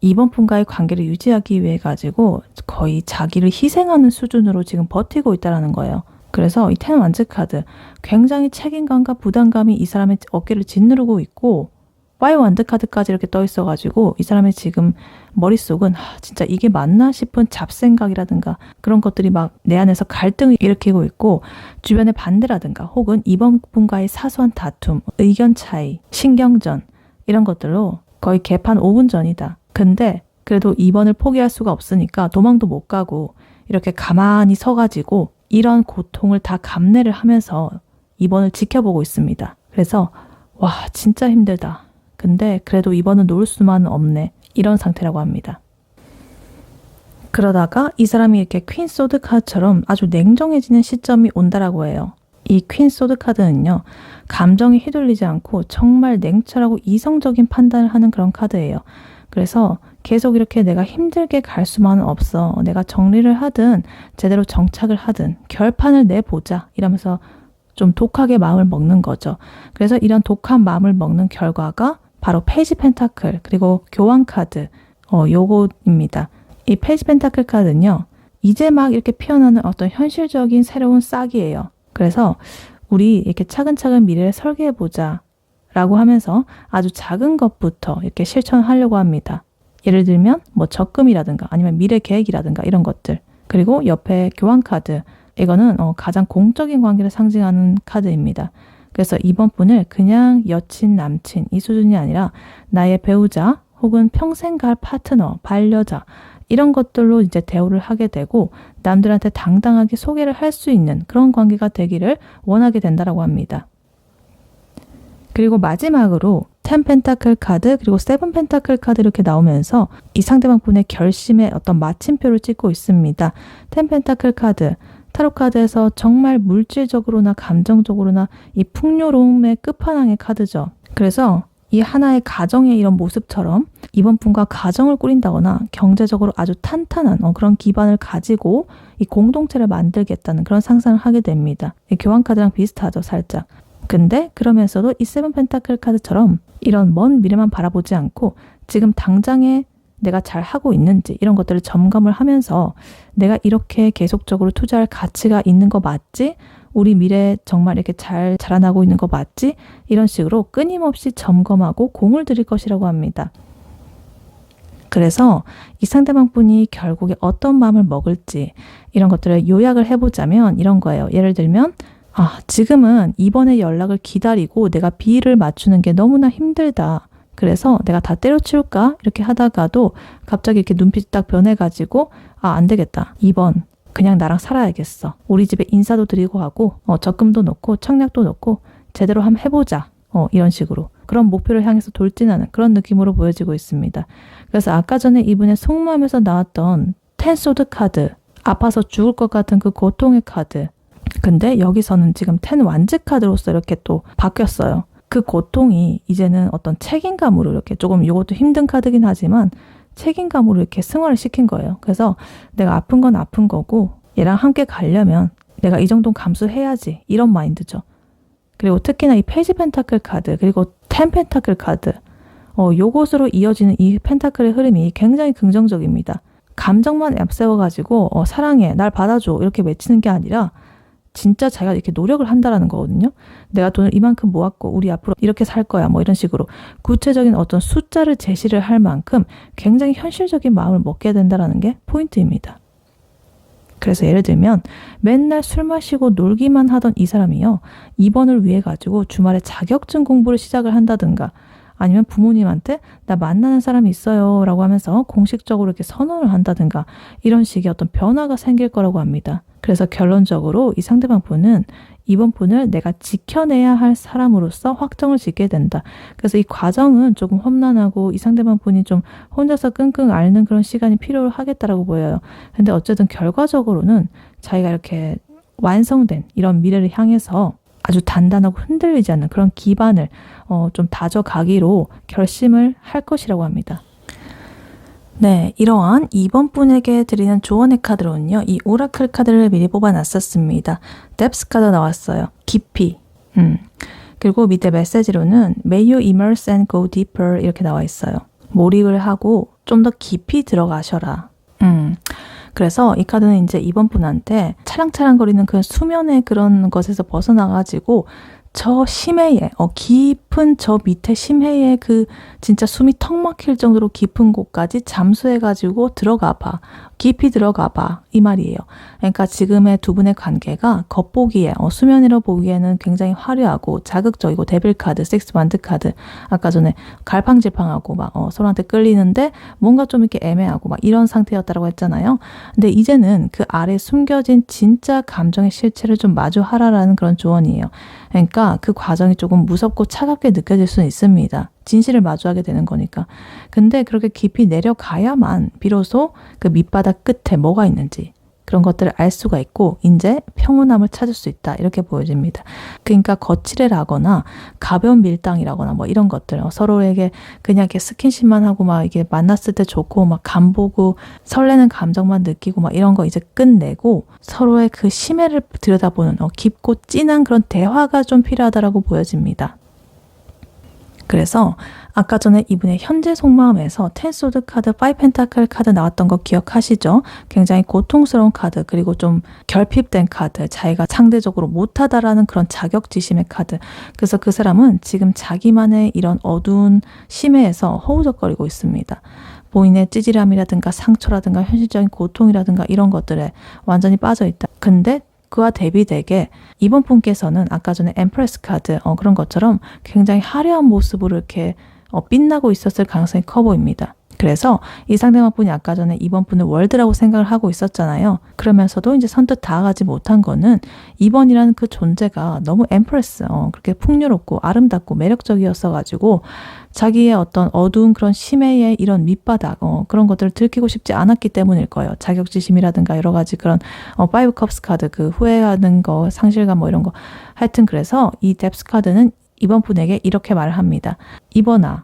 이번 분과의 관계를 유지하기 위해 가지고 거의 자기를 희생하는 수준으로 지금 버티고 있다는 거예요. 그래서 이 10 완즈 카드, 굉장히 책임감과 부담감이 이 사람의 어깨를 짓누르고 있고 5 완드 카드까지 이렇게 떠 있어가지고 이 사람의 지금 머릿속은 진짜 이게 맞나 싶은 잡생각이라든가 그런 것들이 막 내 안에서 갈등을 일으키고 있고 주변의 반대라든가 혹은 이번 분과의 사소한 다툼, 의견 차이, 신경전 이런 것들로 거의 개판 5분 전이다. 근데 그래도 이번을 포기할 수가 없으니까 도망도 못 가고 이렇게 가만히 서가지고 이런 고통을 다 감내를 하면서 이번을 지켜보고 있습니다. 그래서 와 진짜 힘들다. 근데 그래도 이번은 놓을 수만 없네. 이런 상태라고 합니다. 그러다가 이 사람이 이렇게 퀸 소드 카드처럼 아주 냉정해지는 시점이 온다라고 해요. 이 퀸 소드 카드는요. 감정에 휘둘리지 않고 정말 냉철하고 이성적인 판단을 하는 그런 카드예요. 그래서 계속 이렇게 내가 힘들게 갈 수만은 없어. 내가 정리를 하든 제대로 정착을 하든 결판을 내보자. 이러면서 좀 독하게 마음을 먹는 거죠. 그래서 이런 독한 마음을 먹는 결과가 바로 페이지 펜타클 그리고 교환 카드 요거입니다. 이 페이지 펜타클 카드는요. 이제 막 이렇게 피어나는 어떤 현실적인 새로운 싹이에요. 그래서 우리 이렇게 차근차근 미래를 설계해보자 라고 하면서 아주 작은 것부터 이렇게 실천하려고 합니다. 예를 들면 뭐 적금이라든가 아니면 미래 계획이라든가 이런 것들. 그리고 옆에 교환 카드. 이거는 가장 공적인 관계를 상징하는 카드입니다. 그래서 이번 분을 그냥 여친, 남친 이 수준이 아니라 나의 배우자 혹은 평생 갈 파트너, 반려자 이런 것들로 이제 대우를 하게 되고 남들한테 당당하게 소개를 할 수 있는 그런 관계가 되기를 원하게 된다라고 합니다. 그리고 마지막으로 10 펜타클 카드 그리고 7 펜타클 카드 이렇게 나오면서 이 상대방 분의 결심에 어떤 마침표를 찍고 있습니다. 10 펜타클 카드 타로 카드에서 정말 물질적으로나 감정적으로나 이 풍요로움의 끝판왕의 카드죠. 그래서 이 하나의 가정의 이런 모습처럼 이번 분과 가정을 꾸린다거나 경제적으로 아주 탄탄한 그런 기반을 가지고 이 공동체를 만들겠다는 그런 상상을 하게 됩니다. 이 교환 카드랑 비슷하죠, 살짝. 근데 그러면서도 이 7 펜타클 카드처럼 이런 먼 미래만 바라보지 않고 지금 당장에 내가 잘 하고 있는지 이런 것들을 점검을 하면서 내가 이렇게 계속적으로 투자할 가치가 있는 거 맞지? 우리 미래 정말 이렇게 잘 자라나고 있는 거 맞지? 이런 식으로 끊임없이 점검하고 공을 들일 것이라고 합니다. 그래서 이 상대방 분이 결국에 어떤 마음을 먹을지 이런 것들을 요약을 해보자면 이런 거예요. 예를 들면 지금은 이번에 연락을 기다리고 내가 비를 맞추는 게 너무나 힘들다. 그래서 내가 다 때려치울까? 이렇게 하다가도 갑자기 이렇게 눈빛이 딱 변해가지고 안 되겠다. 2번 그냥 나랑 살아야겠어. 우리 집에 인사도 드리고 하고 적금도 넣고 청약도 넣고 제대로 한번 해보자. 이런 식으로 그런 목표를 향해서 돌진하는 그런 느낌으로 보여지고 있습니다. 그래서 아까 전에 이분의 속마음에서 나왔던 10 소드 카드 아파서 죽을 것 같은 그 고통의 카드 근데 여기서는 지금 10 완즈 카드로서 이렇게 또 바뀌었어요. 그 고통이 이제는 어떤 책임감으로 이렇게 조금 이것도 힘든 카드긴 하지만 책임감으로 이렇게 승화를 시킨 거예요. 그래서 내가 아픈 건 아픈 거고 얘랑 함께 가려면 내가 이 정도는 감수해야지 이런 마인드죠. 그리고 특히나 이 페이지 펜타클 카드 그리고 10 펜타클 카드 요것으로 이어지는 이 펜타클의 흐름이 굉장히 긍정적입니다. 감정만 앞세워가지고 사랑해 날 받아줘 이렇게 외치는 게 아니라 진짜 자기가 이렇게 노력을 한다라는 거거든요. 내가 돈을 이만큼 모았고 우리 앞으로 이렇게 살 거야 뭐 이런 식으로 구체적인 어떤 숫자를 제시를 할 만큼 굉장히 현실적인 마음을 먹게 된다라는 게 포인트입니다. 그래서 예를 들면 맨날 술 마시고 놀기만 하던 이 사람이요. 입원을 위해 가지고 주말에 자격증 공부를 시작을 한다든가 아니면 부모님한테 나 만나는 사람이 있어요 라고 하면서 공식적으로 이렇게 선언을 한다든가 이런 식의 어떤 변화가 생길 거라고 합니다. 그래서 결론적으로 이 상대방 분은 이번 분을 내가 지켜내야 할 사람으로서 확정을 짓게 된다. 그래서 이 과정은 조금 험난하고 이 상대방 분이 좀 혼자서 끙끙 앓는 그런 시간이 필요하겠다라고 보여요. 근데 어쨌든 결과적으로는 자기가 이렇게 완성된 이런 미래를 향해서 아주 단단하고 흔들리지 않는 그런 기반을 좀 다져가기로 결심을 할 것이라고 합니다. 네, 이러한 2번 분에게 드리는 조언의 카드로는요. 이 오라클 카드를 미리 뽑아놨었습니다. 뎁스 카드 나왔어요. 깊이. 그리고 밑에 메시지로는 May you immerse and go deeper 이렇게 나와 있어요. 몰입을 하고 좀 더 깊이 들어가셔라. 그래서 이 카드는 이제 2번 분한테 차량차량거리는 그 수면의 그런 것에서 벗어나가지고 저 심해에 깊은 저 밑에 심해에 그 진짜 숨이 턱 막힐 정도로 깊은 곳까지 잠수해가지고 들어가 봐. 깊이 들어가 봐. 이 말이에요. 그러니까 지금의 두 분의 관계가 겉보기에 수면으로 보기에는 굉장히 화려하고 자극적이고 데빌 카드, 섹스 반드 카드 아까 전에 갈팡질팡하고 막 서로한테 끌리는데 뭔가 좀 이렇게 애매하고 막 이런 상태였다고 했잖아요. 근데 이제는 그 아래 숨겨진 진짜 감정의 실체를 좀 마주하라라는 그런 조언이에요. 그러니까 그 과정이 조금 무섭고 차갑게 느껴질 수는 있습니다. 진실을 마주하게 되는 거니까. 근데 그렇게 깊이 내려가야만 비로소 그 밑바닥 끝에 뭐가 있는지 그런 것들을 알 수가 있고 이제 평온함을 찾을 수 있다 이렇게 보여집니다. 그러니까 거칠애라거나 가벼운 밀당이라거나 뭐 이런 것들 서로에게 그냥 이렇게 스킨십만 하고 막 이게 만났을 때 좋고 막 간보고 설레는 감정만 느끼고 막 이런 거 이제 끝내고 서로의 그 심해를 들여다보는 깊고 진한 그런 대화가 좀 필요하다라고 보여집니다. 그래서 아까 전에 이분의 현재 속마음에서 텐소드 카드, 파이브 펜타클 카드 나왔던 거 기억하시죠? 굉장히 고통스러운 카드, 그리고 좀 결핍된 카드, 자기가 상대적으로 못하다라는 그런 자격지심의 카드. 그래서 그 사람은 지금 자기만의 이런 어두운 심해에서 허우적거리고 있습니다. 본인의 찌질함이라든가 상처라든가 현실적인 고통이라든가 이런 것들에 완전히 빠져있다. 근데 그와 대비되게 이번 분께서는 아까 전에 엠프레스 카드 그런 것처럼 굉장히 화려한 모습으로 이렇게 빛나고 있었을 가능성이 커 보입니다. 그래서 이 상대방 분이 아까 전에 이번 분을 월드라고 생각을 하고 있었잖아요. 그러면서도 이제 선뜻 다가가지 못한 거는 2번이라는 그 존재가 너무 엠프레스 그렇게 풍요롭고 아름답고 매력적이었어가지고 자기의 어떤 어두운 그런 심해의 이런 밑바닥 그런 것들을 들키고 싶지 않았기 때문일 거예요. 자격지심이라든가 여러 가지 그런 파이브 컵스 카드 그 후회하는 거 상실감 뭐 이런 거 하여튼 그래서 이 뎁스 카드는 이번 분에게 이렇게 말을 합니다. 이번아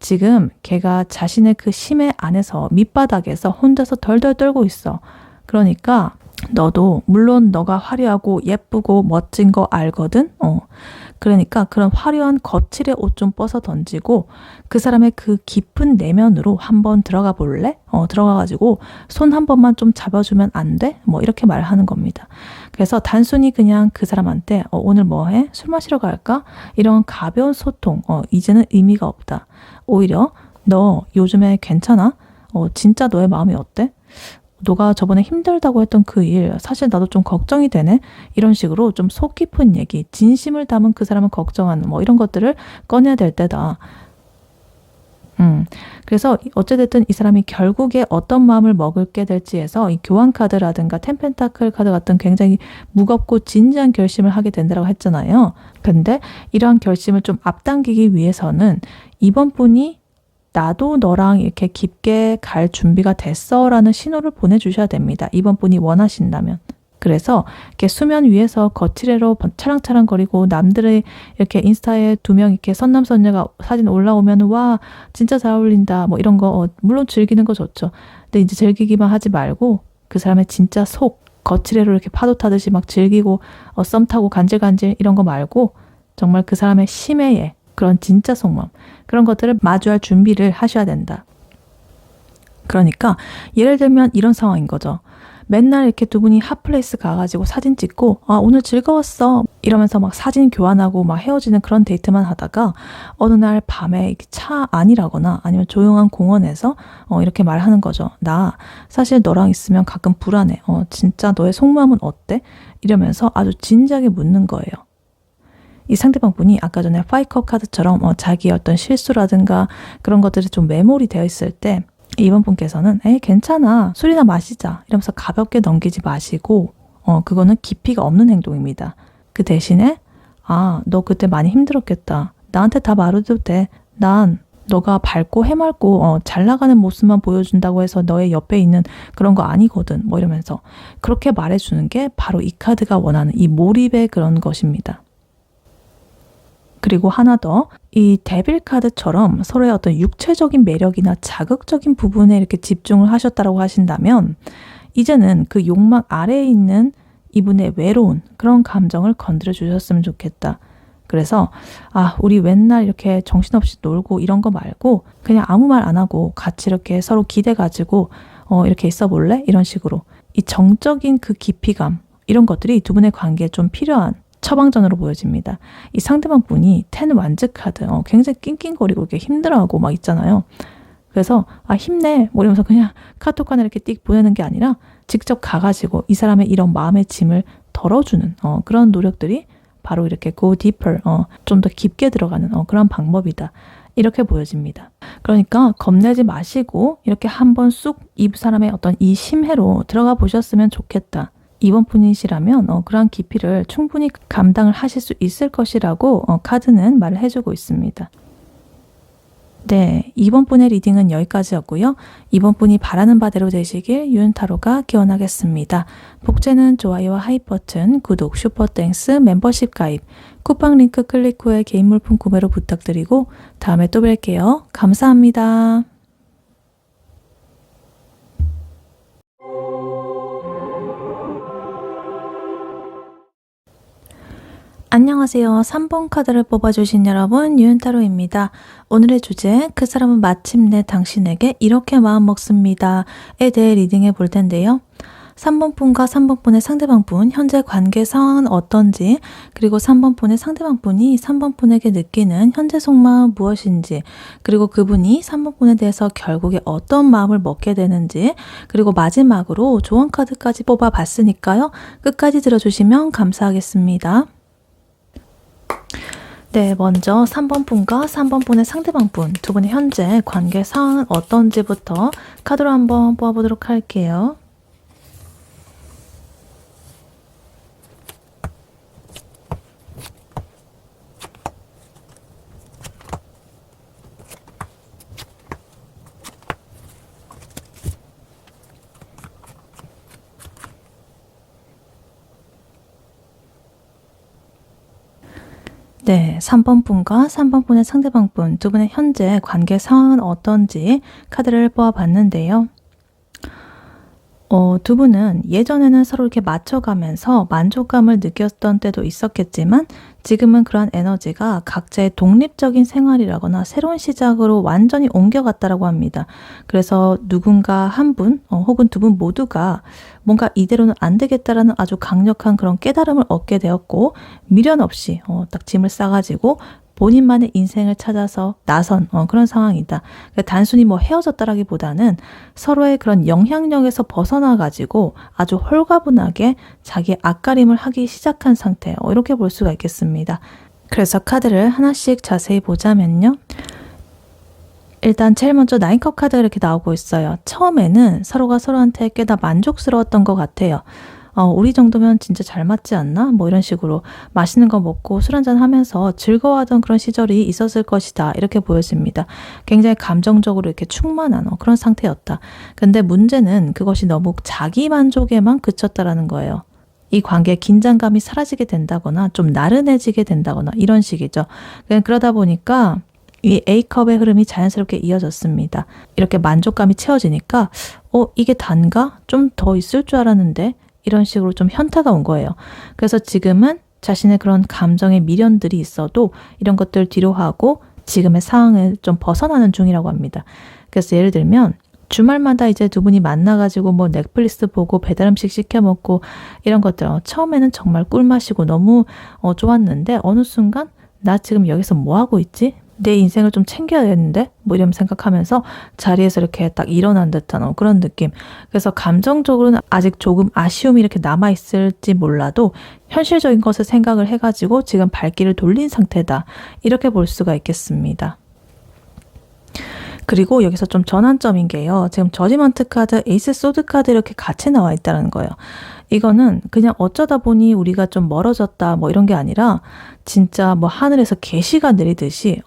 지금 걔가 자신의 그 심해 안에서 밑바닥에서 혼자서 덜덜 떨고 있어. 그러니까 너도 물론 너가 화려하고 예쁘고 멋진 거 알거든. 그러니까 그런 화려한 거칠의 옷 좀 벗어 던지고 그 사람의 그 깊은 내면으로 한번 들어가 볼래? 들어가가지고 손 한 번만 좀 잡아주면 안 돼? 뭐 이렇게 말하는 겁니다. 그래서 단순히 그냥 그 사람한테 오늘 뭐 해? 술 마시러 갈까? 이런 가벼운 소통 이제는 의미가 없다. 오히려 너 요즘에 괜찮아? 진짜 너의 마음이 어때? 너가 저번에 힘들다고 했던 그 일 사실 나도 좀 걱정이 되네? 이런 식으로 좀 속 깊은 얘기, 진심을 담은 그 사람을 걱정하는 뭐 이런 것들을 꺼내야 될 때다. 그래서 어찌됐든 이 사람이 결국에 어떤 마음을 먹게 될지에서 이 교환 카드라든가 텐펜타클 카드 같은 굉장히 무겁고 진지한 결심을 하게 된다고 했잖아요. 근데 이러한 결심을 좀 앞당기기 위해서는 이번 분이 나도 너랑 이렇게 깊게 갈 준비가 됐어 라는 신호를 보내주셔야 됩니다. 이번 분이 원하신다면. 그래서 이렇게 수면 위에서 거칠애로 차랑차랑거리고 남들의 이렇게 인스타에 두 명 이렇게 선남선녀가 사진 올라오면 와 진짜 잘 어울린다 뭐 이런 거 물론 즐기는 거 좋죠. 근데 이제 즐기기만 하지 말고 그 사람의 진짜 속 거칠애로 이렇게 파도 타듯이 막 즐기고 썸 타고 간질간질 이런 거 말고 정말 그 사람의 심해에 그런 진짜 속마음 그런 것들을 마주할 준비를 하셔야 된다. 그러니까 예를 들면 이런 상황인 거죠. 맨날 이렇게 두 분이 핫플레이스 가가지고 사진 찍고 오늘 즐거웠어 이러면서 막 사진 교환하고 막 헤어지는 그런 데이트만 하다가 어느 날 밤에 차 안이라거나 아니면 조용한 공원에서 이렇게 말하는 거죠. 나 사실 너랑 있으면 가끔 불안해. 진짜 너의 속마음은 어때? 이러면서 아주 진지하게 묻는 거예요. 이 상대방 분이 아까 전에 파이컵 카드처럼 자기의 어떤 실수라든가 그런 것들이 좀 메모리 되어 있을 때 이번 분께서는 괜찮아 술이나 마시자 이러면서 가볍게 넘기지 마시고 그거는 깊이가 없는 행동입니다. 그 대신에 너 그때 많이 힘들었겠다. 나한테 다 말해도 돼. 난 너가 밝고 해맑고 잘 나가는 모습만 보여준다고 해서 너의 옆에 있는 그런 거 아니거든. 뭐 이러면서 그렇게 말해주는 게 바로 이 카드가 원하는 이 몰입의 그런 것입니다. 그리고 하나 더, 이 데빌 카드처럼 서로의 어떤 육체적인 매력이나 자극적인 부분에 이렇게 집중을 하셨다고 하신다면 이제는 그 욕망 아래에 있는 이분의 외로운 그런 감정을 건드려 주셨으면 좋겠다. 그래서 우리 맨날 이렇게 정신없이 놀고 이런 거 말고 그냥 아무 말 안 하고 같이 이렇게 서로 기대 가지고 이렇게 있어 볼래? 이런 식으로 이 정적인 그 깊이감 이런 것들이 두 분의 관계에 좀 필요한 처방전으로 보여집니다. 이 상대방 분이 10 완즈 카드 굉장히 낑낑거리고 이렇게 힘들어하고 막 있잖아요. 그래서 힘내 뭐 이러면서 그냥 카톡 하나 이렇게 띡 보내는 게 아니라 직접 가가지고 이 사람의 이런 마음의 짐을 덜어주는 그런 노력들이 바로 이렇게 go deeper 좀 더 깊게 들어가는 그런 방법이다. 이렇게 보여집니다. 그러니까 겁내지 마시고 이렇게 한번 쑥 이 사람의 어떤 이 심해로 들어가 보셨으면 좋겠다. 이번 분이시라면 그러한 깊이를 충분히 감당을 하실 수 있을 것이라고 카드는 말을 해주고 있습니다. 네, 이번 분의 리딩은 여기까지였고요. 이번 분이 바라는 바대로 되시길 유은타로가 기원하겠습니다. 복제는 좋아요와 하이 버튼, 구독, 슈퍼땡스, 멤버십 가입, 쿠팡 링크 클릭 후에 개인 물품 구매로 부탁드리고 다음에 또 뵐게요. 감사합니다. 안녕하세요. 3번 카드를 뽑아주신 여러분, 유은타로입니다. 오늘의 주제, 그 사람은 마침내 당신에게 이렇게 마음먹습니다에 대해 리딩해 볼 텐데요. 3번 분과 3번 분의 상대방 분, 현재 관계 상황은 어떤지, 그리고 3번 분의 상대방 분이 3번 분에게 느끼는 현재 속마음 무엇인지, 그리고 그분이 3번 분에 대해서 결국에 어떤 마음을 먹게 되는지, 그리고 마지막으로 조언 카드까지 뽑아봤으니까요. 끝까지 들어주시면 감사하겠습니다. 네, 먼저 3번 분과 3번 분의 상대방 분, 두 분의 현재 관계 상황은 어떤지부터 카드로 한번 뽑아보도록 할게요. 네, 3번 분과 3번 분의 상대방 분, 두 분의 현재 관계 상황은 어떤지 카드를 뽑아봤는데요. 두 분은 예전에는 서로 이렇게 맞춰가면서 만족감을 느꼈던 때도 있었겠지만 지금은 그런 에너지가 각자의 독립적인 생활이라거나 새로운 시작으로 완전히 옮겨갔다라고 합니다. 그래서 누군가 한 분 혹은 두 분 모두가 뭔가 이대로는 안 되겠다라는 아주 강력한 그런 깨달음을 얻게 되었고 미련 없이 딱 짐을 싸가지고 본인만의 인생을 찾아서 나선 그런 상황이다. 그러니까 단순히 뭐 헤어졌다라기보다는 서로의 그런 영향력에서 벗어나가지고 아주 홀가분하게 자기의 앞가림을 하기 시작한 상태 이렇게 볼 수가 있겠습니다. 그래서 카드를 하나씩 자세히 보자면요. 일단 제일 먼저 9컵 카드가 이렇게 나오고 있어요. 처음에는 서로가 서로한테 꽤나 만족스러웠던 것 같아요. 우리 정도면 진짜 잘 맞지 않나? 뭐 이런 식으로 맛있는 거 먹고 술 한잔 하면서 즐거워하던 그런 시절이 있었을 것이다. 이렇게 보여집니다. 굉장히 감정적으로 이렇게 충만한 그런 상태였다. 근데 문제는 그것이 너무 자기 만족에만 그쳤다라는 거예요. 이 관계의 긴장감이 사라지게 된다거나 좀 나른해지게 된다거나 이런 식이죠. 그러다 보니까 이 A컵의 흐름이 자연스럽게 이어졌습니다. 이렇게 만족감이 채워지니까 이게 단가? 좀 더 있을 줄 알았는데 이런 식으로 좀 현타가 온 거예요. 그래서 지금은 자신의 그런 감정의 미련들이 있어도 이런 것들 뒤로 하고 지금의 상황을 좀 벗어나는 중이라고 합니다. 그래서 예를 들면 주말마다 이제 두 분이 만나가지고 뭐 넷플릭스 보고 배달 음식 시켜 먹고 이런 것들 처음에는 정말 꿀맛이고 너무 좋았는데 어느 순간 나 지금 여기서 뭐 하고 있지? 내 인생을 좀 챙겨야겠는데? 뭐 이런 생각하면서 자리에서 이렇게 딱 일어난 듯한 그런 느낌. 그래서 감정적으로는 아직 조금 아쉬움이 이렇게 남아있을지 몰라도 현실적인 것을 생각을 해가지고 지금 발길을 돌린 상태다. 이렇게 볼 수가 있겠습니다. 그리고 여기서 좀 전환점인 게요. 지금 저지먼트 카드, 에이스 소드 카드 이렇게 같이 나와 있다는 거예요. 이거는 그냥 어쩌다 보니 우리가 좀 멀어졌다 뭐 이런 게 아니라 진짜 뭐 하늘에서 계시가 내리듯이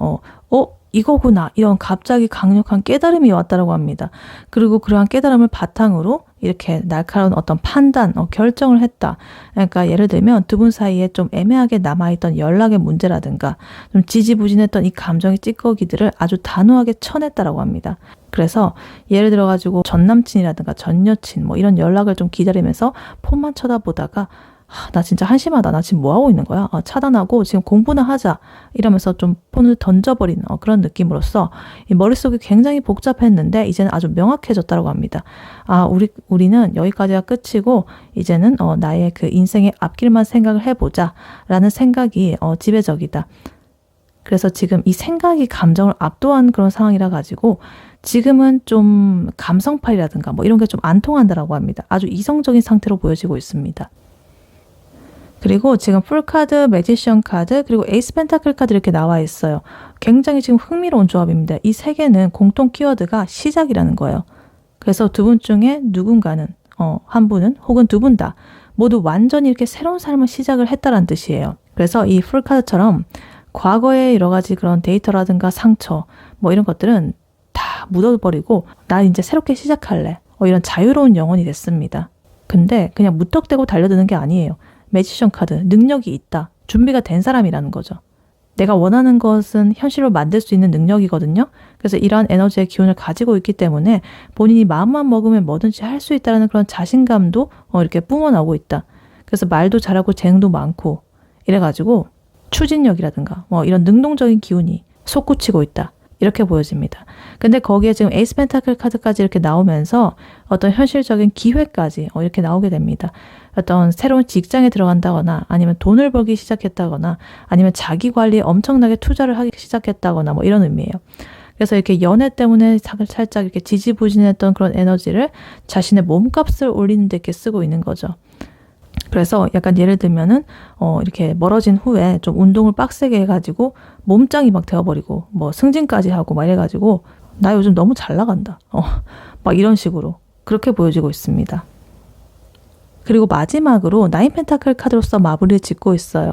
이거구나 이런 갑자기 강력한 깨달음이 왔다라고 합니다. 그리고 그러한 깨달음을 바탕으로 이렇게 날카로운 어떤 판단, 결정을 했다. 그러니까 예를 들면 두 분 사이에 좀 애매하게 남아있던 연락의 문제라든가 좀 지지부진했던 이 감정의 찌꺼기들을 아주 단호하게 쳐냈다라고 합니다. 그래서 예를 들어가지고 전 남친이라든가 전 여친 뭐 이런 연락을 좀 기다리면서 폰만 쳐다보다가 나 진짜 한심하다. 나 지금 뭐 하고 있는 거야? 차단하고 지금 공부나 하자. 이러면서 좀 폰을 던져버리는 그런 느낌으로써 이 머릿속이 굉장히 복잡했는데 이제는 아주 명확해졌다고 합니다. 우리는 여기까지가 끝이고 이제는 나의 그 인생의 앞길만 생각을 해보자 라는 생각이 지배적이다. 그래서 지금 이 생각이 감정을 압도한 그런 상황이라 가지고 지금은 좀 감성팔이라든가 뭐 이런 게 좀 안 통한다라고 합니다. 아주 이성적인 상태로 보여지고 있습니다. 그리고 지금 풀카드, 매지션 카드, 그리고 에이스 펜타클 카드 이렇게 나와 있어요. 굉장히 지금 흥미로운 조합입니다. 이 세 개는 공통 키워드가 시작이라는 거예요. 그래서 두 분 중에 누군가는, 한 분은 혹은 두 분 다 모두 완전히 이렇게 새로운 삶을 시작을 했다라는 뜻이에요. 그래서 이 풀카드처럼 과거의 여러 가지 그런 데이터라든가 상처, 뭐 이런 것들은 다 묻어버리고 나 이제 새롭게 시작할래. 이런 자유로운 영혼이 됐습니다. 근데 그냥 무턱대고 달려드는 게 아니에요. 매지션 카드, 능력이 있다. 준비가 된 사람이라는 거죠. 내가 원하는 것은 현실로 만들 수 있는 능력이거든요. 그래서 이러한 에너지의 기운을 가지고 있기 때문에 본인이 마음만 먹으면 뭐든지 할 수 있다는 그런 자신감도 이렇게 뿜어나오고 있다. 그래서 말도 잘하고 재능도 많고 이래가지고 추진력이라든가 뭐 이런 능동적인 기운이 솟구치고 있다. 이렇게 보여집니다. 근데 거기에 지금 에이스 펜타클 카드까지 이렇게 나오면서 어떤 현실적인 기회까지 이렇게 나오게 됩니다. 어떤 새로운 직장에 들어간다거나 아니면 돈을 벌기 시작했다거나 아니면 자기 관리에 엄청나게 투자를 하기 시작했다거나 뭐 이런 의미예요. 그래서 이렇게 연애 때문에 살짝 이렇게 지지부진했던 그런 에너지를 자신의 몸값을 올리는 데 이렇게 쓰고 있는 거죠. 그래서 약간 예를 들면은 이렇게 멀어진 후에 좀 운동을 빡세게 해가지고 몸짱이 막 되어버리고 뭐 승진까지 하고 막 이래가지고 나 요즘 너무 잘 나간다. 막 이런 식으로 그렇게 보여지고 있습니다. 그리고 마지막으로 나인 펜타클 카드로서 마무리를 짓고 있어요.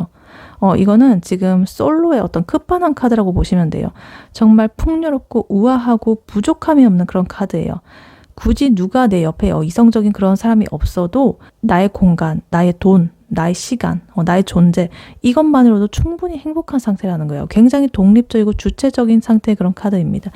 이거는 지금 솔로의 어떤 끝판왕 카드라고 보시면 돼요. 정말 풍요롭고 우아하고 부족함이 없는 그런 카드예요. 굳이 누가 내 옆에 이성적인 그런 사람이 없어도 나의 공간, 나의 돈, 나의 시간, 나의 존재 이것만으로도 충분히 행복한 상태라는 거예요. 굉장히 독립적이고 주체적인 상태의 그런 카드입니다.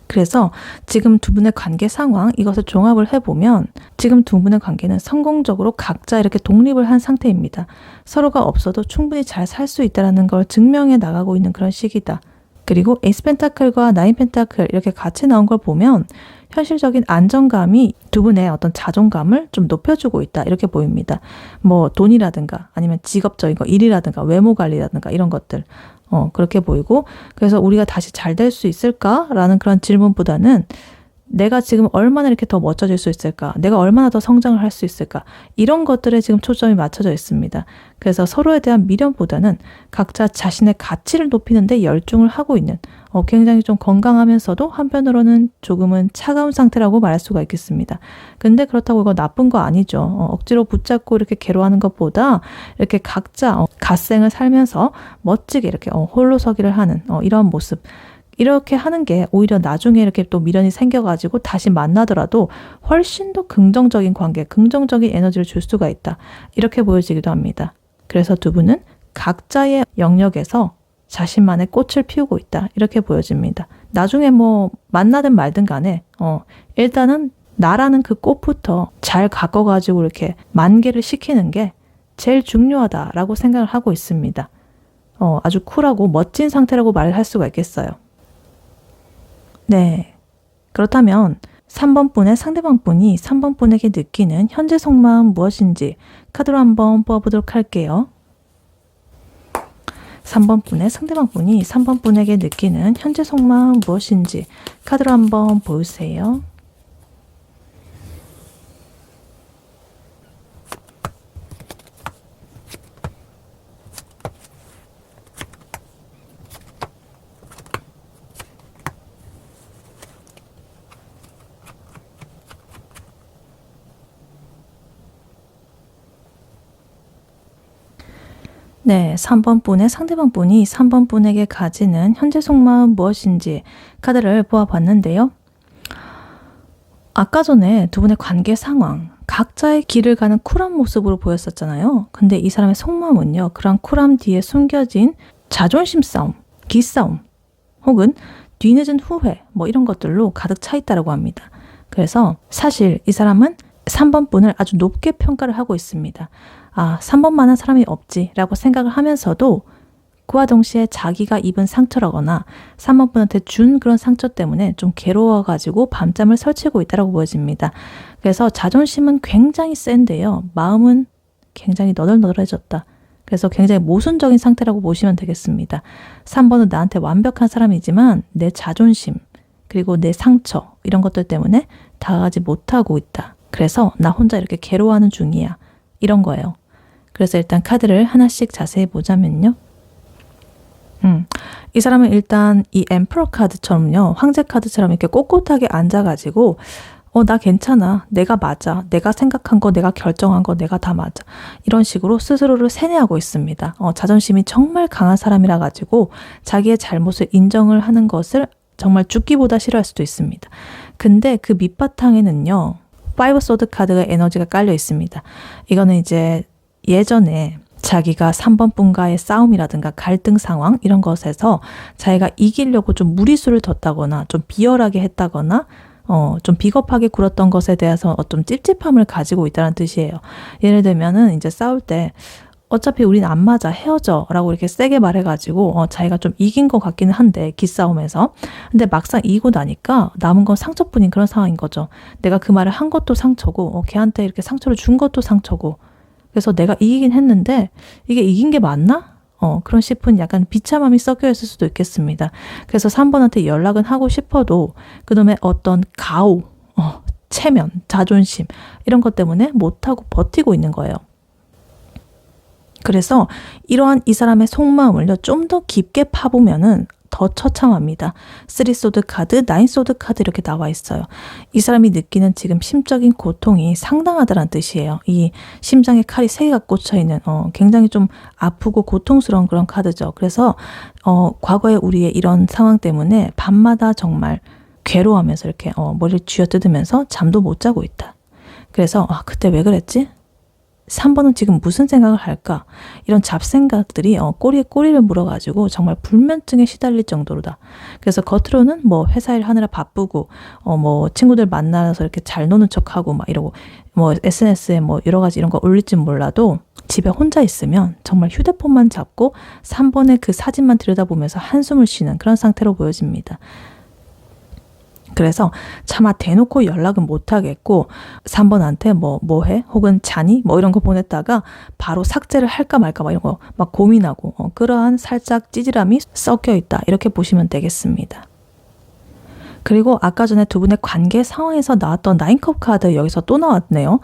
그래서 지금 두 분의 관계 상황 이것을 종합을 해보면 지금 두 분의 관계는 성공적으로 각자 이렇게 독립을 한 상태입니다. 서로가 없어도 충분히 잘 살 수 있다는 걸 증명해 나가고 있는 그런 시기다. 그리고 에이스 펜타클과 나인 펜타클 이렇게 같이 나온 걸 보면 현실적인 안정감이 두 분의 어떤 자존감을 좀 높여주고 있다 이렇게 보입니다. 뭐 돈이라든가 아니면 직업적인 거 일이라든가 외모 관리라든가 이런 것들 그렇게 보이고 그래서 우리가 다시 잘 될 수 있을까라는 그런 질문보다는 내가 지금 얼마나 이렇게 더 멋져질 수 있을까? 내가 얼마나 더 성장을 할 수 있을까? 이런 것들에 지금 초점이 맞춰져 있습니다. 그래서 서로에 대한 미련보다는 각자 자신의 가치를 높이는 데 열중을 하고 있는 굉장히 좀 건강하면서도 한편으로는 조금은 차가운 상태라고 말할 수가 있겠습니다. 근데 그렇다고 이거 나쁜 거 아니죠. 억지로 붙잡고 이렇게 괴로워하는 것보다 이렇게 각자 갓생을 살면서 멋지게 이렇게 홀로서기를 하는 이런 모습 이렇게 하는 게 오히려 나중에 이렇게 또 미련이 생겨가지고 다시 만나더라도 훨씬 더 긍정적인 관계, 긍정적인 에너지를 줄 수가 있다. 이렇게 보여지기도 합니다. 그래서 두 분은 각자의 영역에서 자신만의 꽃을 피우고 있다. 이렇게 보여집니다. 나중에 뭐 만나든 말든 간에 일단은 나라는 그 꽃부터 잘 가꿔가지고 이렇게 만개를 시키는 게 제일 중요하다라고 생각을 하고 있습니다. 아주 쿨하고 멋진 상태라고 말할 수가 있겠어요. 네. 그렇다면 3번 분의 상대방 분이 3번 분에게 느끼는 현재 속마음 무엇인지 카드로 한번 뽑아보도록 할게요. 3번 분의 상대방 분이 3번 분에게 느끼는 현재 속마음 무엇인지 카드로 한번 보세요. 네, 3번 분의 상대방 분이 3번 분에게 가지는 현재 속마음 무엇인지 카드를 보아봤는데요. 아까 전에 두 분의 관계 상황, 각자의 길을 가는 쿨한 모습으로 보였었잖아요. 근데 이 사람의 속마음은요, 그런 쿨함 뒤에 숨겨진 자존심 싸움, 기싸움, 혹은 뒤늦은 후회, 뭐 이런 것들로 가득 차 있다고 합니다. 그래서 사실 이 사람은 3번 분을 아주 높게 평가를 하고 있습니다. 아, 3번만한 사람이 없지 라고 생각을 하면서도 그와 동시에 자기가 입은 상처라거나 3번 분한테 준 그런 상처 때문에 좀 괴로워가지고 밤잠을 설치고 있다고 보여집니다. 그래서 자존심은 굉장히 센데요. 마음은 굉장히 너덜너덜해졌다. 그래서 굉장히 모순적인 상태라고 보시면 되겠습니다. 3번은 나한테 완벽한 사람이지만 내 자존심 그리고 내 상처 이런 것들 때문에 다가가지 못하고 있다. 그래서 나 혼자 이렇게 괴로워하는 중이야. 이런 거예요. 그래서 일단 카드를 하나씩 자세히 보자면요. 이 사람은 일단 이 엠퍼러 카드처럼요. 황제 카드처럼 이렇게 꼿꼿하게 앉아가지고 나 괜찮아. 내가 맞아. 내가 생각한 거, 내가 결정한 거, 내가 다 맞아. 이런 식으로 스스로를 세뇌하고 있습니다. 자존심이 정말 강한 사람이라 가지고 자기의 잘못을 인정을 하는 것을 정말 죽기보다 싫어할 수도 있습니다. 근데 그 밑바탕에는요. 5 소드 카드의 에너지가 깔려 있습니다. 이거는 이제 예전에 자기가 3번 분과의 싸움이라든가 갈등 상황 이런 것에서 자기가 이기려고 좀 무리수를 뒀다거나 좀 비열하게 했다거나 좀 비겁하게 굴었던 것에 대해서 어떤 찝찝함을 가지고 있다는 뜻이에요. 예를 들면은 이제 싸울 때 어차피 우린 안 맞아 헤어져 라고 이렇게 세게 말해가지고 자기가 좀 이긴 것 같기는 한데 기싸움에서 근데 막상 이기고 나니까 남은 건 상처뿐인 그런 상황인 거죠. 내가 그 말을 한 것도 상처고 걔한테 이렇게 상처를 준 것도 상처고 그래서 내가 이기긴 했는데 이게 이긴 게 맞나? 그런 싶은 약간 비참함이 섞여 있을 수도 있겠습니다. 그래서 3번한테 연락은 하고 싶어도 그놈의 어떤 가오, 체면, 자존심 이런 것 때문에 못하고 버티고 있는 거예요. 그래서 이러한 이 사람의 속마음을요, 좀 더 깊게 파보면은 더 처참합니다. 3 소드 카드, 9 소드 카드 이렇게 나와 있어요. 이 사람이 느끼는 지금 심적인 고통이 상당하다는 뜻이에요. 이 심장에 칼이 3개가 꽂혀있는 굉장히 좀 아프고 고통스러운 그런 카드죠. 그래서 과거에 우리의 이런 상황 때문에 밤마다 정말 괴로워하면서 이렇게 머리를 쥐어뜯으면서 잠도 못 자고 있다. 그래서 그때 왜 그랬지? 3번은 지금 무슨 생각을 할까? 이런 잡생각들이 꼬리에 꼬리를 물어가지고 정말 불면증에 시달릴 정도로다. 그래서 겉으로는 뭐 회사 일 하느라 바쁘고 뭐 친구들 만나서 이렇게 잘 노는 척하고 막 이러고 뭐 SNS에 뭐 여러 가지 이런 거 올릴진 몰라도 집에 혼자 있으면 정말 휴대폰만 잡고 3번의 그 사진만 들여다보면서 한숨을 쉬는 그런 상태로 보여집니다. 그래서 차마 대놓고 연락은 못 하겠고 3번한테 뭐해? 혹은 자니? 뭐 이런 거 보냈다가 바로 삭제를 할까 말까 막 이런 거 막 고민하고 그러한 살짝 찌질함이 섞여 있다. 이렇게 보시면 되겠습니다. 그리고 아까 전에 두 분의 관계 상황에서 나왔던 9컵 카드 여기서 또 나왔네요.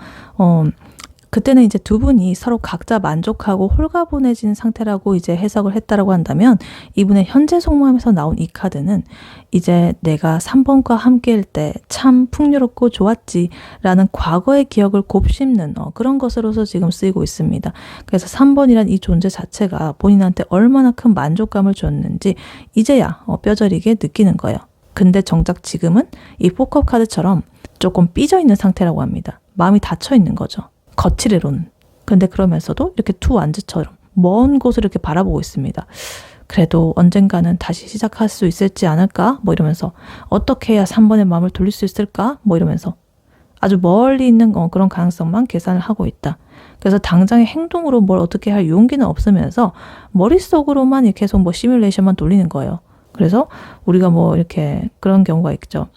그때는 이제 두 분이 서로 각자 만족하고 홀가분해진 상태라고 이제 해석을 했다라고 한다면 이분의 현재 속마음에서 나온 이 카드는 이제 내가 3번과 함께일 때 참 풍요롭고 좋았지 라는 과거의 기억을 곱씹는 그런 것으로서 지금 쓰이고 있습니다. 그래서 3번이란 이 존재 자체가 본인한테 얼마나 큰 만족감을 줬는지 이제야 뼈저리게 느끼는 거예요. 근데 정작 지금은 이 4컵 카드처럼 조금 삐져 있는 상태라고 합니다. 마음이 닫혀 있는 거죠. 거칠애로는. 근데 그러면서도 이렇게 두 완즈처럼 먼 곳을 이렇게 바라보고 있습니다. 그래도 언젠가는 다시 시작할 수 있을지 않을까? 뭐 이러면서 어떻게 해야 3번의 마음을 돌릴 수 있을까? 뭐 이러면서 아주 멀리 있는 그런 가능성만 계산을 하고 있다. 그래서 당장의 행동으로 뭘 어떻게 할 용기는 없으면서 머릿속으로만 계속 뭐 시뮬레이션만 돌리는 거예요. 그래서 우리가 뭐 이렇게 그런 경우가 있죠.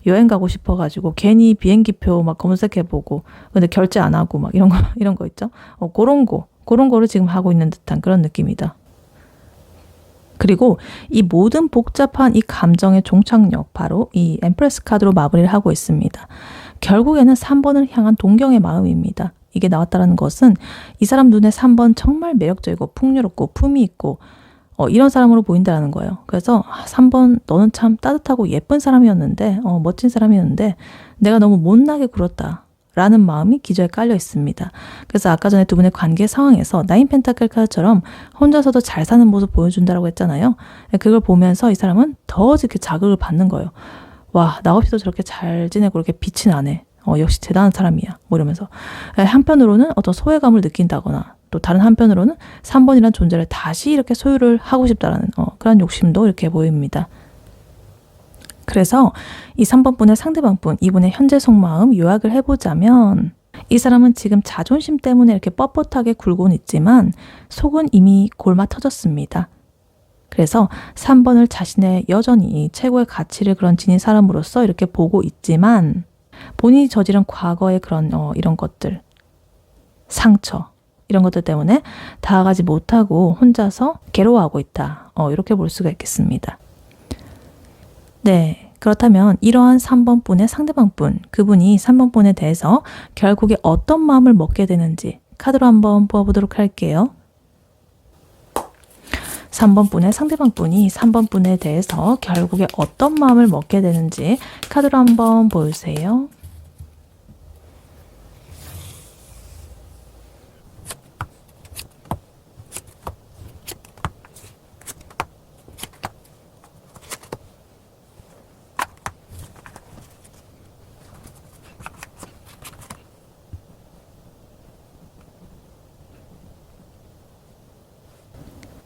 여행 가고 싶어가지고 괜히 비행기표 막 검색해보고 근데 결제 안 하고 막 이런 거 있죠. 그런 거를 지금 하고 있는 듯한 그런 느낌이다. 그리고 이 모든 복잡한 이 감정의 종착역, 바로 이 엠프레스 카드로 마무리를 하고 있습니다. 결국에는 3번을 향한 동경의 마음입니다. 이게 나왔다는 것은 이 사람 눈에 3번 정말 매력적이고 풍요롭고 품이 있고 이런 사람으로 보인다는 거예요. 그래서 3번 너는 참 따뜻하고 예쁜 사람이었는데 멋진 사람이었는데 내가 너무 못나게 굴었다 라는 마음이 기저에 깔려 있습니다. 그래서 아까 전에 두 분의 관계 상황에서 나인 펜타클 카드처럼 혼자서도 잘 사는 모습 보여준다라고 했잖아요. 그걸 보면서 이 사람은 더 이렇게 자극을 받는 거예요. 와, 나 없이도 저렇게 잘 지내고 이렇게 빛이 나네. 역시 대단한 사람이야. 뭐 이러면서. 한편으로는 어떤 소외감을 느낀다거나 또 다른 한편으로는 3번이란 존재를 다시 이렇게 소유를 하고 싶다라는 그런 욕심도 이렇게 보입니다. 그래서 이 3번 분의 상대방 분, 이분의 현재 속마음 요약을 해보자면 이 사람은 지금 자존심 때문에 이렇게 뻣뻣하게 굴고는 있지만 속은 이미 골마 터졌습니다. 그래서 3번을 자신의 여전히 최고의 가치를 그런 지닌 사람으로서 이렇게 보고 있지만 본인이 저지른 과거의 그런 이런 것들, 상처, 이런 것들 때문에 다가가지 못하고 혼자서 괴로워하고 있다. 이렇게 볼 수가 있겠습니다. 네, 그렇다면 이러한 3번 분의 상대방 분, 그분이 3번 분에 대해서 결국에 어떤 마음을 먹게 되는지 카드로 한번 뽑아보도록 할게요. 3번 분의 상대방 분이 3번 분에 대해서 결국에 어떤 마음을 먹게 되는지 카드로 한번 보여주세요.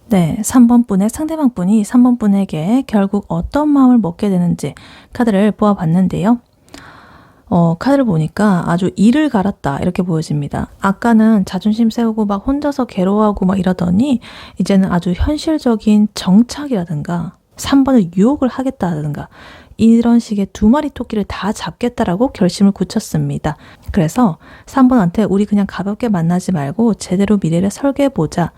네, 3번 분의 상대방 분이 3번 분에게 결국 어떤 마음을 먹게 되는지 카드를 뽑아봤는데요. 카드를 보니까 아주 이를 갈았다 이렇게 보여집니다. 아까는 자존심 세우고 막 혼자서 괴로워하고 막 이러더니 이제는 아주 현실적인 정착이라든가 3번을 유혹을 하겠다든가 이런 식의 두 마리 토끼를 다 잡겠다라고 결심을 굳혔습니다. 그래서 3번한테 우리 그냥 가볍게 만나지 말고 제대로 미래를 설계해보자.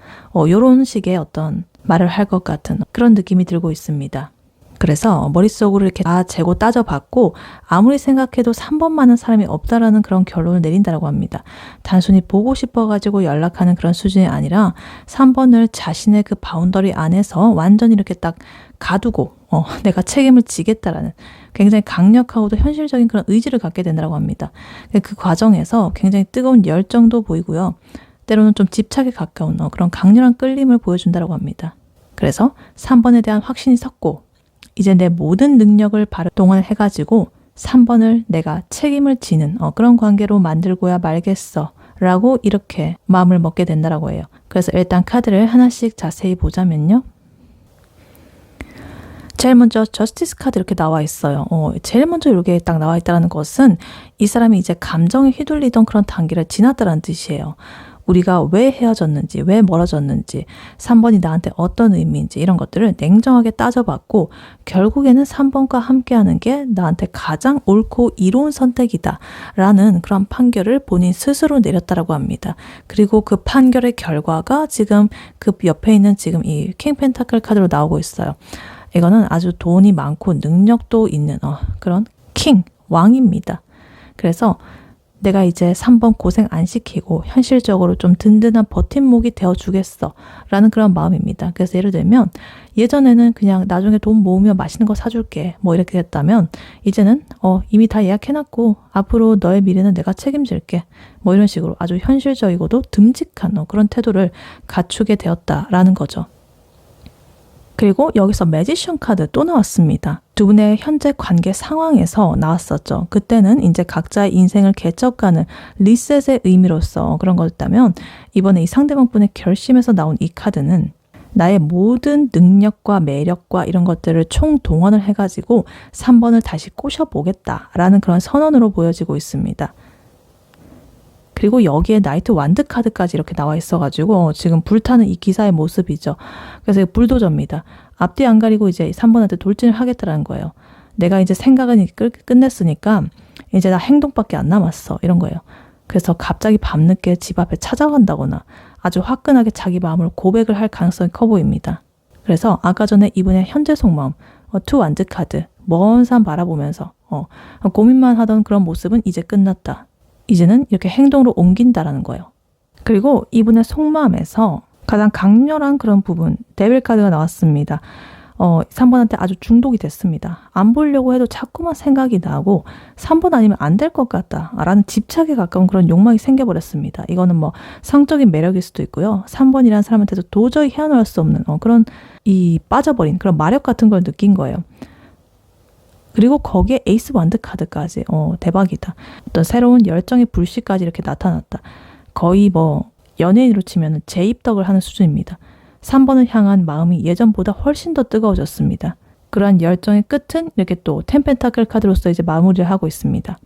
이런 식의 어떤 말을 할 것 같은 그런 느낌이 들고 있습니다. 그래서 머릿속으로 이렇게 다 재고 따져봤고 아무리 생각해도 3번만은 사람이 없다라는 그런 결론을 내린다고 합니다. 단순히 보고 싶어가지고 연락하는 그런 수준이 아니라 3번을 자신의 그 바운더리 안에서 완전히 이렇게 딱 가두고 내가 책임을 지겠다라는 굉장히 강력하고도 현실적인 그런 의지를 갖게 된다고 합니다. 그 과정에서 굉장히 뜨거운 열정도 보이고요. 때로는 좀 집착에 가까운 그런 강렬한 끌림을 보여준다고 합니다. 그래서 3번에 대한 확신이 섰고 이제 내 모든 능력을 바로 동원해가지고 3번을 내가 책임을 지는 그런 관계로 만들고야 말겠어 라고 이렇게 마음을 먹게 된다고 해요. 그래서 일단 카드를 하나씩 자세히 보자면요. 제일 먼저 저스티스 카드 이렇게 나와 있어요. 제일 먼저 이렇게 딱 나와 있다는 것은 이 사람이 이제 감정에 휘둘리던 그런 단계를 지났다는 뜻이에요. 우리가 왜 헤어졌는지, 왜 멀어졌는지, 3번이 나한테 어떤 의미인지 이런 것들을 냉정하게 따져봤고 결국에는 3번과 함께하는 게 나한테 가장 옳고 이로운 선택이다 라는 그런 판결을 본인 스스로 내렸다고 합니다. 그리고 그 판결의 결과가 지금 그 옆에 있는 지금 이 킹 펜타클 카드로 나오고 있어요. 이거는 아주 돈이 많고 능력도 있는 그런 킹, 왕입니다. 그래서 내가 이제 3번 고생 안 시키고 현실적으로 좀 든든한 버팀목이 되어주겠어 라는 그런 마음입니다. 그래서 예를 들면 예전에는 그냥 나중에 돈 모으면 맛있는 거 사줄게 뭐 이렇게 했다면 이제는 이미 다 예약해놨고 앞으로 너의 미래는 내가 책임질게 뭐 이런 식으로 아주 현실적이고도 듬직한 그런 태도를 갖추게 되었다라는 거죠. 그리고 여기서 매지션 카드 또 나왔습니다. 두 분의 현재 관계 상황에서 나왔었죠. 그때는 이제 각자의 인생을 개척하는 리셋의 의미로서 그런 거였다면 이번에 이 상대방 분의 결심에서 나온 이 카드는 나의 모든 능력과 매력과 이런 것들을 총동원을 해가지고 3번을 다시 꼬셔보겠다라는 그런 선언으로 보여지고 있습니다. 그리고 여기에 나이트 완드 카드까지 이렇게 나와 있어가지고 지금 불타는 이 기사의 모습이죠. 그래서 불도저입니다. 앞뒤 안 가리고 이제 3번한테 돌진을 하겠다라는 거예요. 내가 이제 생각은 끝냈으니까 이제 나 행동밖에 안 남았어. 이런 거예요. 그래서 갑자기 밤늦게 집 앞에 찾아간다거나 아주 화끈하게 자기 마음을 고백을 할 가능성이 커 보입니다. 그래서 아까 전에 이분의 현재 속마음, 투 완드 카드, 먼 산 바라보면서 고민만 하던 그런 모습은 이제 끝났다. 이제는 이렇게 행동으로 옮긴다라는 거예요. 그리고 이분의 속마음에서 가장 강렬한 그런 부분, 데빌 카드가 나왔습니다. 3번한테 아주 중독이 됐습니다. 안 보려고 해도 자꾸만 생각이 나고 3번 아니면 안 될 것 같다 라는 집착에 가까운 그런 욕망이 생겨버렸습니다. 이거는 뭐 성적인 매력일 수도 있고요. 3번이라는 사람한테도 도저히 헤어나올 수 없는 그런 이 빠져버린 그런 마력 같은 걸 느낀 거예요. 그리고 거기에 에이스 완드 카드까지 대박이다. 어떤 새로운 열정의 불씨까지 이렇게 나타났다. 거의 뭐 연예인으로 치면 재입덕을 하는 수준입니다. 3번을 향한 마음이 예전보다 훨씬 더 뜨거워졌습니다. 그러한 열정의 끝은 이렇게 또 텐펜타클 카드로서 이제 마무리를 하고 있습니다.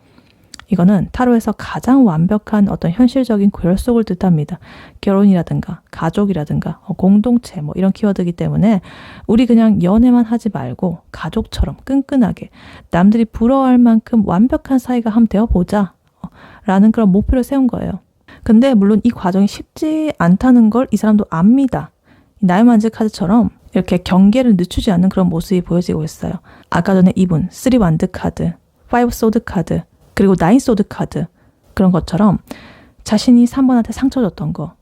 이거는 타로에서 가장 완벽한 어떤 현실적인 결속을 뜻합니다. 결혼이라든가 가족이라든가 공동체 뭐 이런 키워드이기 때문에 우리 그냥 연애만 하지 말고 가족처럼 끈끈하게 남들이 부러워할 만큼 완벽한 사이가 한번 되어보자 라는 그런 목표를 세운 거예요. 근데 물론 이 과정이 쉽지 않다는 걸 이 사람도 압니다. 나이만즈 카드처럼 이렇게 경계를 늦추지 않는 그런 모습이 보여지고 있어요. 아까 전에 이분 3 완드 카드, 5 소드 카드, 그리고 9 소드 카드 그런 것처럼 자신이 3번한테 상처 줬던 거,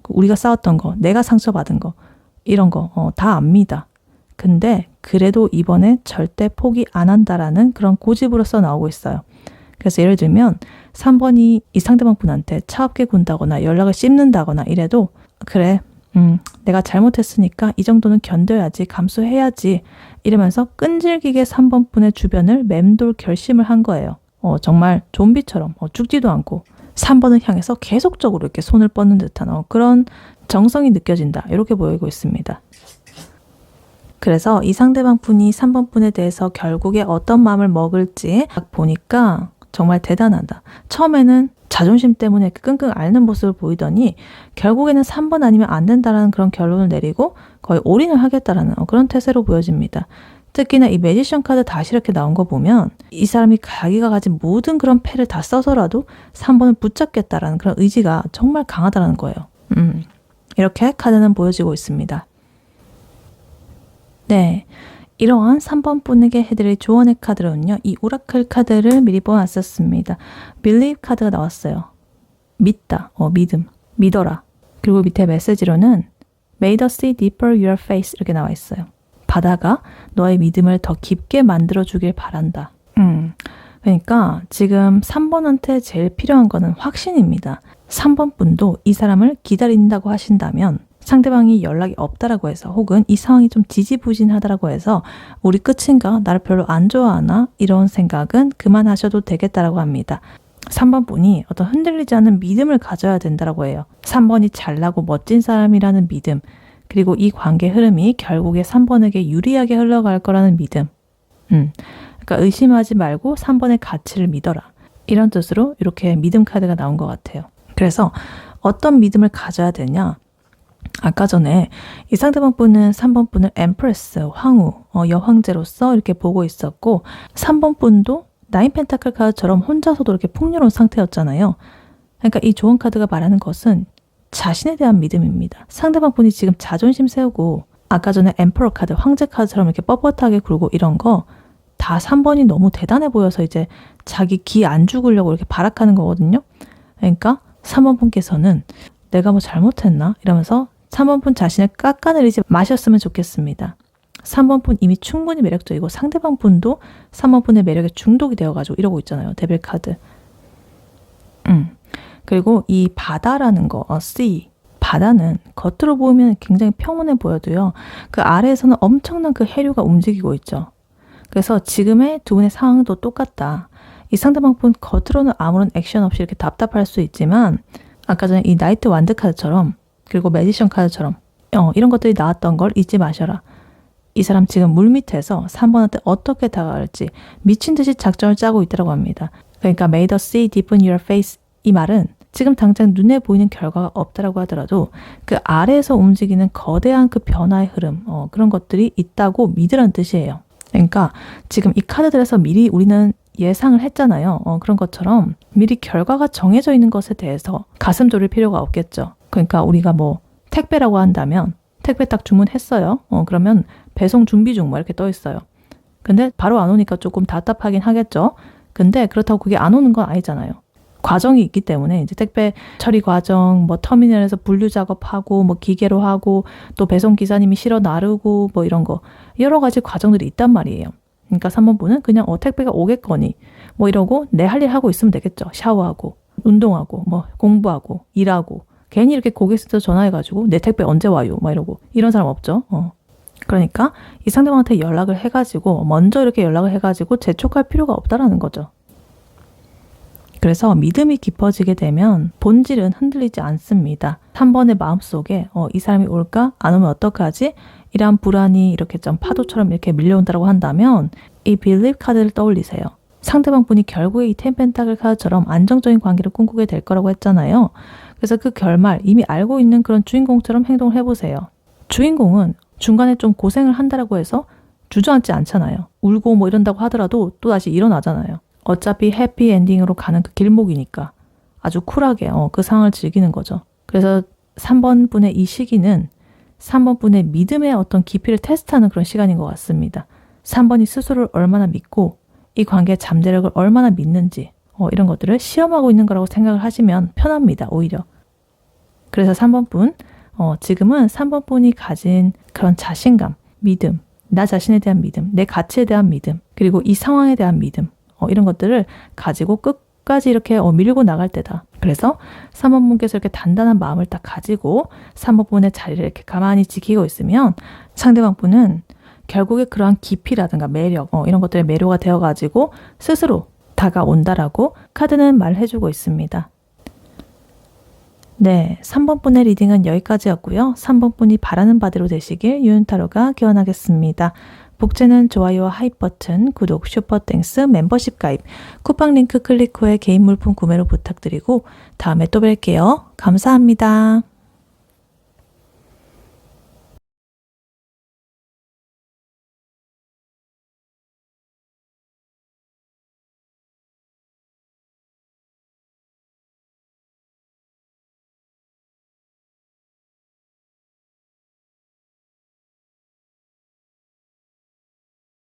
우리가 싸웠던 거, 내가 상처받은 거 이런 거 다 압니다. 근데 그래도 이번에 절대 포기 안 한다라는 그런 고집으로서 나오고 있어요. 그래서 예를 들면 3번이 이 상대방 분한테 차갑게 군다거나 연락을 씹는다거나 이래도 그래 내가 잘못했으니까 이 정도는 견뎌야지, 감수해야지 이러면서 끈질기게 3번 분의 주변을 맴돌 결심을 한 거예요. 정말 좀비처럼 죽지도 않고 3번을 향해서 계속적으로 이렇게 손을 뻗는 듯한 그런 정성이 느껴진다. 이렇게 보이고 있습니다. 그래서 이 상대방 분이 3번 분에 대해서 결국에 어떤 마음을 먹을지 딱 보니까 정말 대단하다. 처음에는 자존심 때문에 끙끙 앓는 모습을 보이더니 결국에는 3번 아니면 안 된다라는 그런 결론을 내리고 거의 올인을 하겠다라는 그런 태세로 보여집니다. 특히나 이 매지션 카드 다시 이렇게 나온 거 보면 이 사람이 자기가 가진 모든 그런 패를 다 써서라도 3번을 붙잡겠다라는 그런 의지가 정말 강하다는 거예요. 이렇게 카드는 보여지고 있습니다. 네, 이러한 3번 분에게 해드릴 조언의 카드로는요. 이 오라클 카드를 미리 뽑아놨었습니다. Believe 카드가 나왔어요. 믿다, 믿음, 믿어라. 그리고 밑에 메시지로는 May the sea deeper your face 이렇게 나와 있어요. 바다가 너의 믿음을 더 깊게 만들어주길 바란다. 그러니까 지금 3번한테 제일 필요한 거는 확신입니다. 3번 분도 이 사람을 기다린다고 하신다면 상대방이 연락이 없다라고 해서 혹은 이 상황이 좀 지지부진하다라고 해서 우리 끝인가? 나를 별로 안 좋아하나? 이런 생각은 그만하셔도 되겠다라고 합니다. 3번 분이 어떤 흔들리지 않는 믿음을 가져야 된다라고 해요. 3번이 잘나고 멋진 사람이라는 믿음, 그리고 이 관계 흐름이 결국에 3번에게 유리하게 흘러갈 거라는 믿음. 그러니까 의심하지 말고 3번의 가치를 믿어라. 이런 뜻으로 이렇게 믿음 카드가 나온 것 같아요. 그래서 어떤 믿음을 가져야 되냐? 아까 전에 이 상대방 분은 3번 분을 엠프레스, 황후, 여황제로서 이렇게 보고 있었고 3번 분도 나인 펜타클 카드처럼 혼자서도 이렇게 풍요로운 상태였잖아요. 그러니까 이 조언 카드가 말하는 것은 자신에 대한 믿음입니다. 상대방 분이 지금 자존심 세우고 아까 전에 엠퍼러 카드, 황제 카드처럼 이렇게 뻣뻣하게 굴고 이런 거 다 3번이 너무 대단해 보여서 이제 자기 기 안 죽으려고 이렇게 발악하는 거거든요. 그러니까 3번 분께서는 내가 뭐 잘못했나? 이러면서 3번 분 자신을 깎아내리지 마셨으면 좋겠습니다. 3번 분 이미 충분히 매력적이고 상대방 분도 3번 분의 매력에 중독이 되어가지고 이러고 있잖아요. 데빌 카드. 그리고 이 바다라는 거, sea. 바다는 겉으로 보이면 굉장히 평온해 보여도요. 그 아래에서는 엄청난 그 해류가 움직이고 있죠. 그래서 지금의 두 분의 상황도 똑같다. 이 상대방 분 겉으로는 아무런 액션 없이 이렇게 답답할 수 있지만 아까 전에 이 나이트 완드 카드처럼 그리고 매지션 카드처럼 이런 것들이 나왔던 걸 잊지 마셔라. 이 사람 지금 물밑에서 3번한테 어떻게 다가갈지 미친 듯이 작전을 짜고 있다고 합니다. 그러니까 May the sea deepen your face 이 말은 지금 당장 눈에 보이는 결과가 없다라고 하더라도 그 아래에서 움직이는 거대한 그 변화의 흐름 그런 것들이 있다고 믿으라는 뜻이에요. 그러니까 지금 이 카드들에서 미리 우리는 예상을 했잖아요. 그런 것처럼 미리 결과가 정해져 있는 것에 대해서 가슴 졸일 필요가 없겠죠. 그러니까 우리가 뭐 택배라고 한다면 택배 딱 주문했어요. 그러면 배송 준비 중 뭐 이렇게 떠 있어요. 근데 바로 안 오니까 조금 답답하긴 하겠죠. 근데 그렇다고 그게 안 오는 건 아니잖아요. 과정이 있기 때문에 이제 택배 처리 과정, 뭐 터미널에서 분류 작업하고 뭐 기계로 하고 또 배송 기사님이 실어 나르고 뭐 이런 거 여러 가지 과정들이 있단 말이에요. 그러니까 3번 분은 그냥 택배가 오겠거니 뭐 이러고 내 할 일 하고 있으면 되겠죠. 샤워하고 운동하고 뭐 공부하고 일하고 괜히 이렇게 고객센터 전화해가지고 내 택배 언제 와요? 막 이러고 이런 사람 없죠. 그러니까 이 상대방한테 연락을 해가지고 먼저 이렇게 연락을 해가지고 재촉할 필요가 없다라는 거죠. 그래서 믿음이 깊어지게 되면 본질은 흔들리지 않습니다. 3번의 마음속에 이 사람이 올까? 안 오면 어떡하지? 이러한 불안이 이렇게 좀 파도처럼 이렇게 밀려온다고 한다면 이 believe 카드를 떠올리세요. 상대방 분이 결국에 이 텐펜타클 카드처럼 안정적인 관계를 꿈꾸게 될 거라고 했잖아요. 그래서 그 결말 이미 알고 있는 그런 주인공처럼 행동을 해보세요. 주인공은 중간에 좀 고생을 한다라고 해서 주저앉지 않잖아요. 울고 뭐 이런다고 하더라도 또 다시 일어나잖아요. 어차피 해피엔딩으로 가는 그 길목이니까 아주 쿨하게 그 상황을 즐기는 거죠. 그래서 3번 분의 이 시기는 3번 분의 믿음의 어떤 깊이를 테스트하는 그런 시간인 것 같습니다. 3번이 스스로를 얼마나 믿고 이 관계의 잠재력을 얼마나 믿는지 이런 것들을 시험하고 있는 거라고 생각을 하시면 편합니다. 오히려. 그래서 3번 분 지금은 3번 분이 가진 그런 자신감, 믿음, 나 자신에 대한 믿음, 내 가치에 대한 믿음, 그리고 이 상황에 대한 믿음 이런 것들을 가지고 끝까지 이렇게 밀고 나갈 때다. 그래서 3번 분께서 이렇게 단단한 마음을 딱 가지고 3번 분의 자리를 이렇게 가만히 지키고 있으면 상대방 분은 결국에 그러한 깊이라든가 매력 이런 것들에 매료가 되어가지고 스스로 다가온다라고 카드는 말해주고 있습니다. 네, 3번 분의 리딩은 여기까지였고요. 3번 분이 바라는 바대로 되시길 유은타로가 기원하겠습니다. 복제는 좋아요와 하이 버튼, 구독, 슈퍼땡스, 멤버십 가입, 쿠팡 링크 클릭 후에 개인 물품 구매로 부탁드리고 다음에 또 뵐게요. 감사합니다.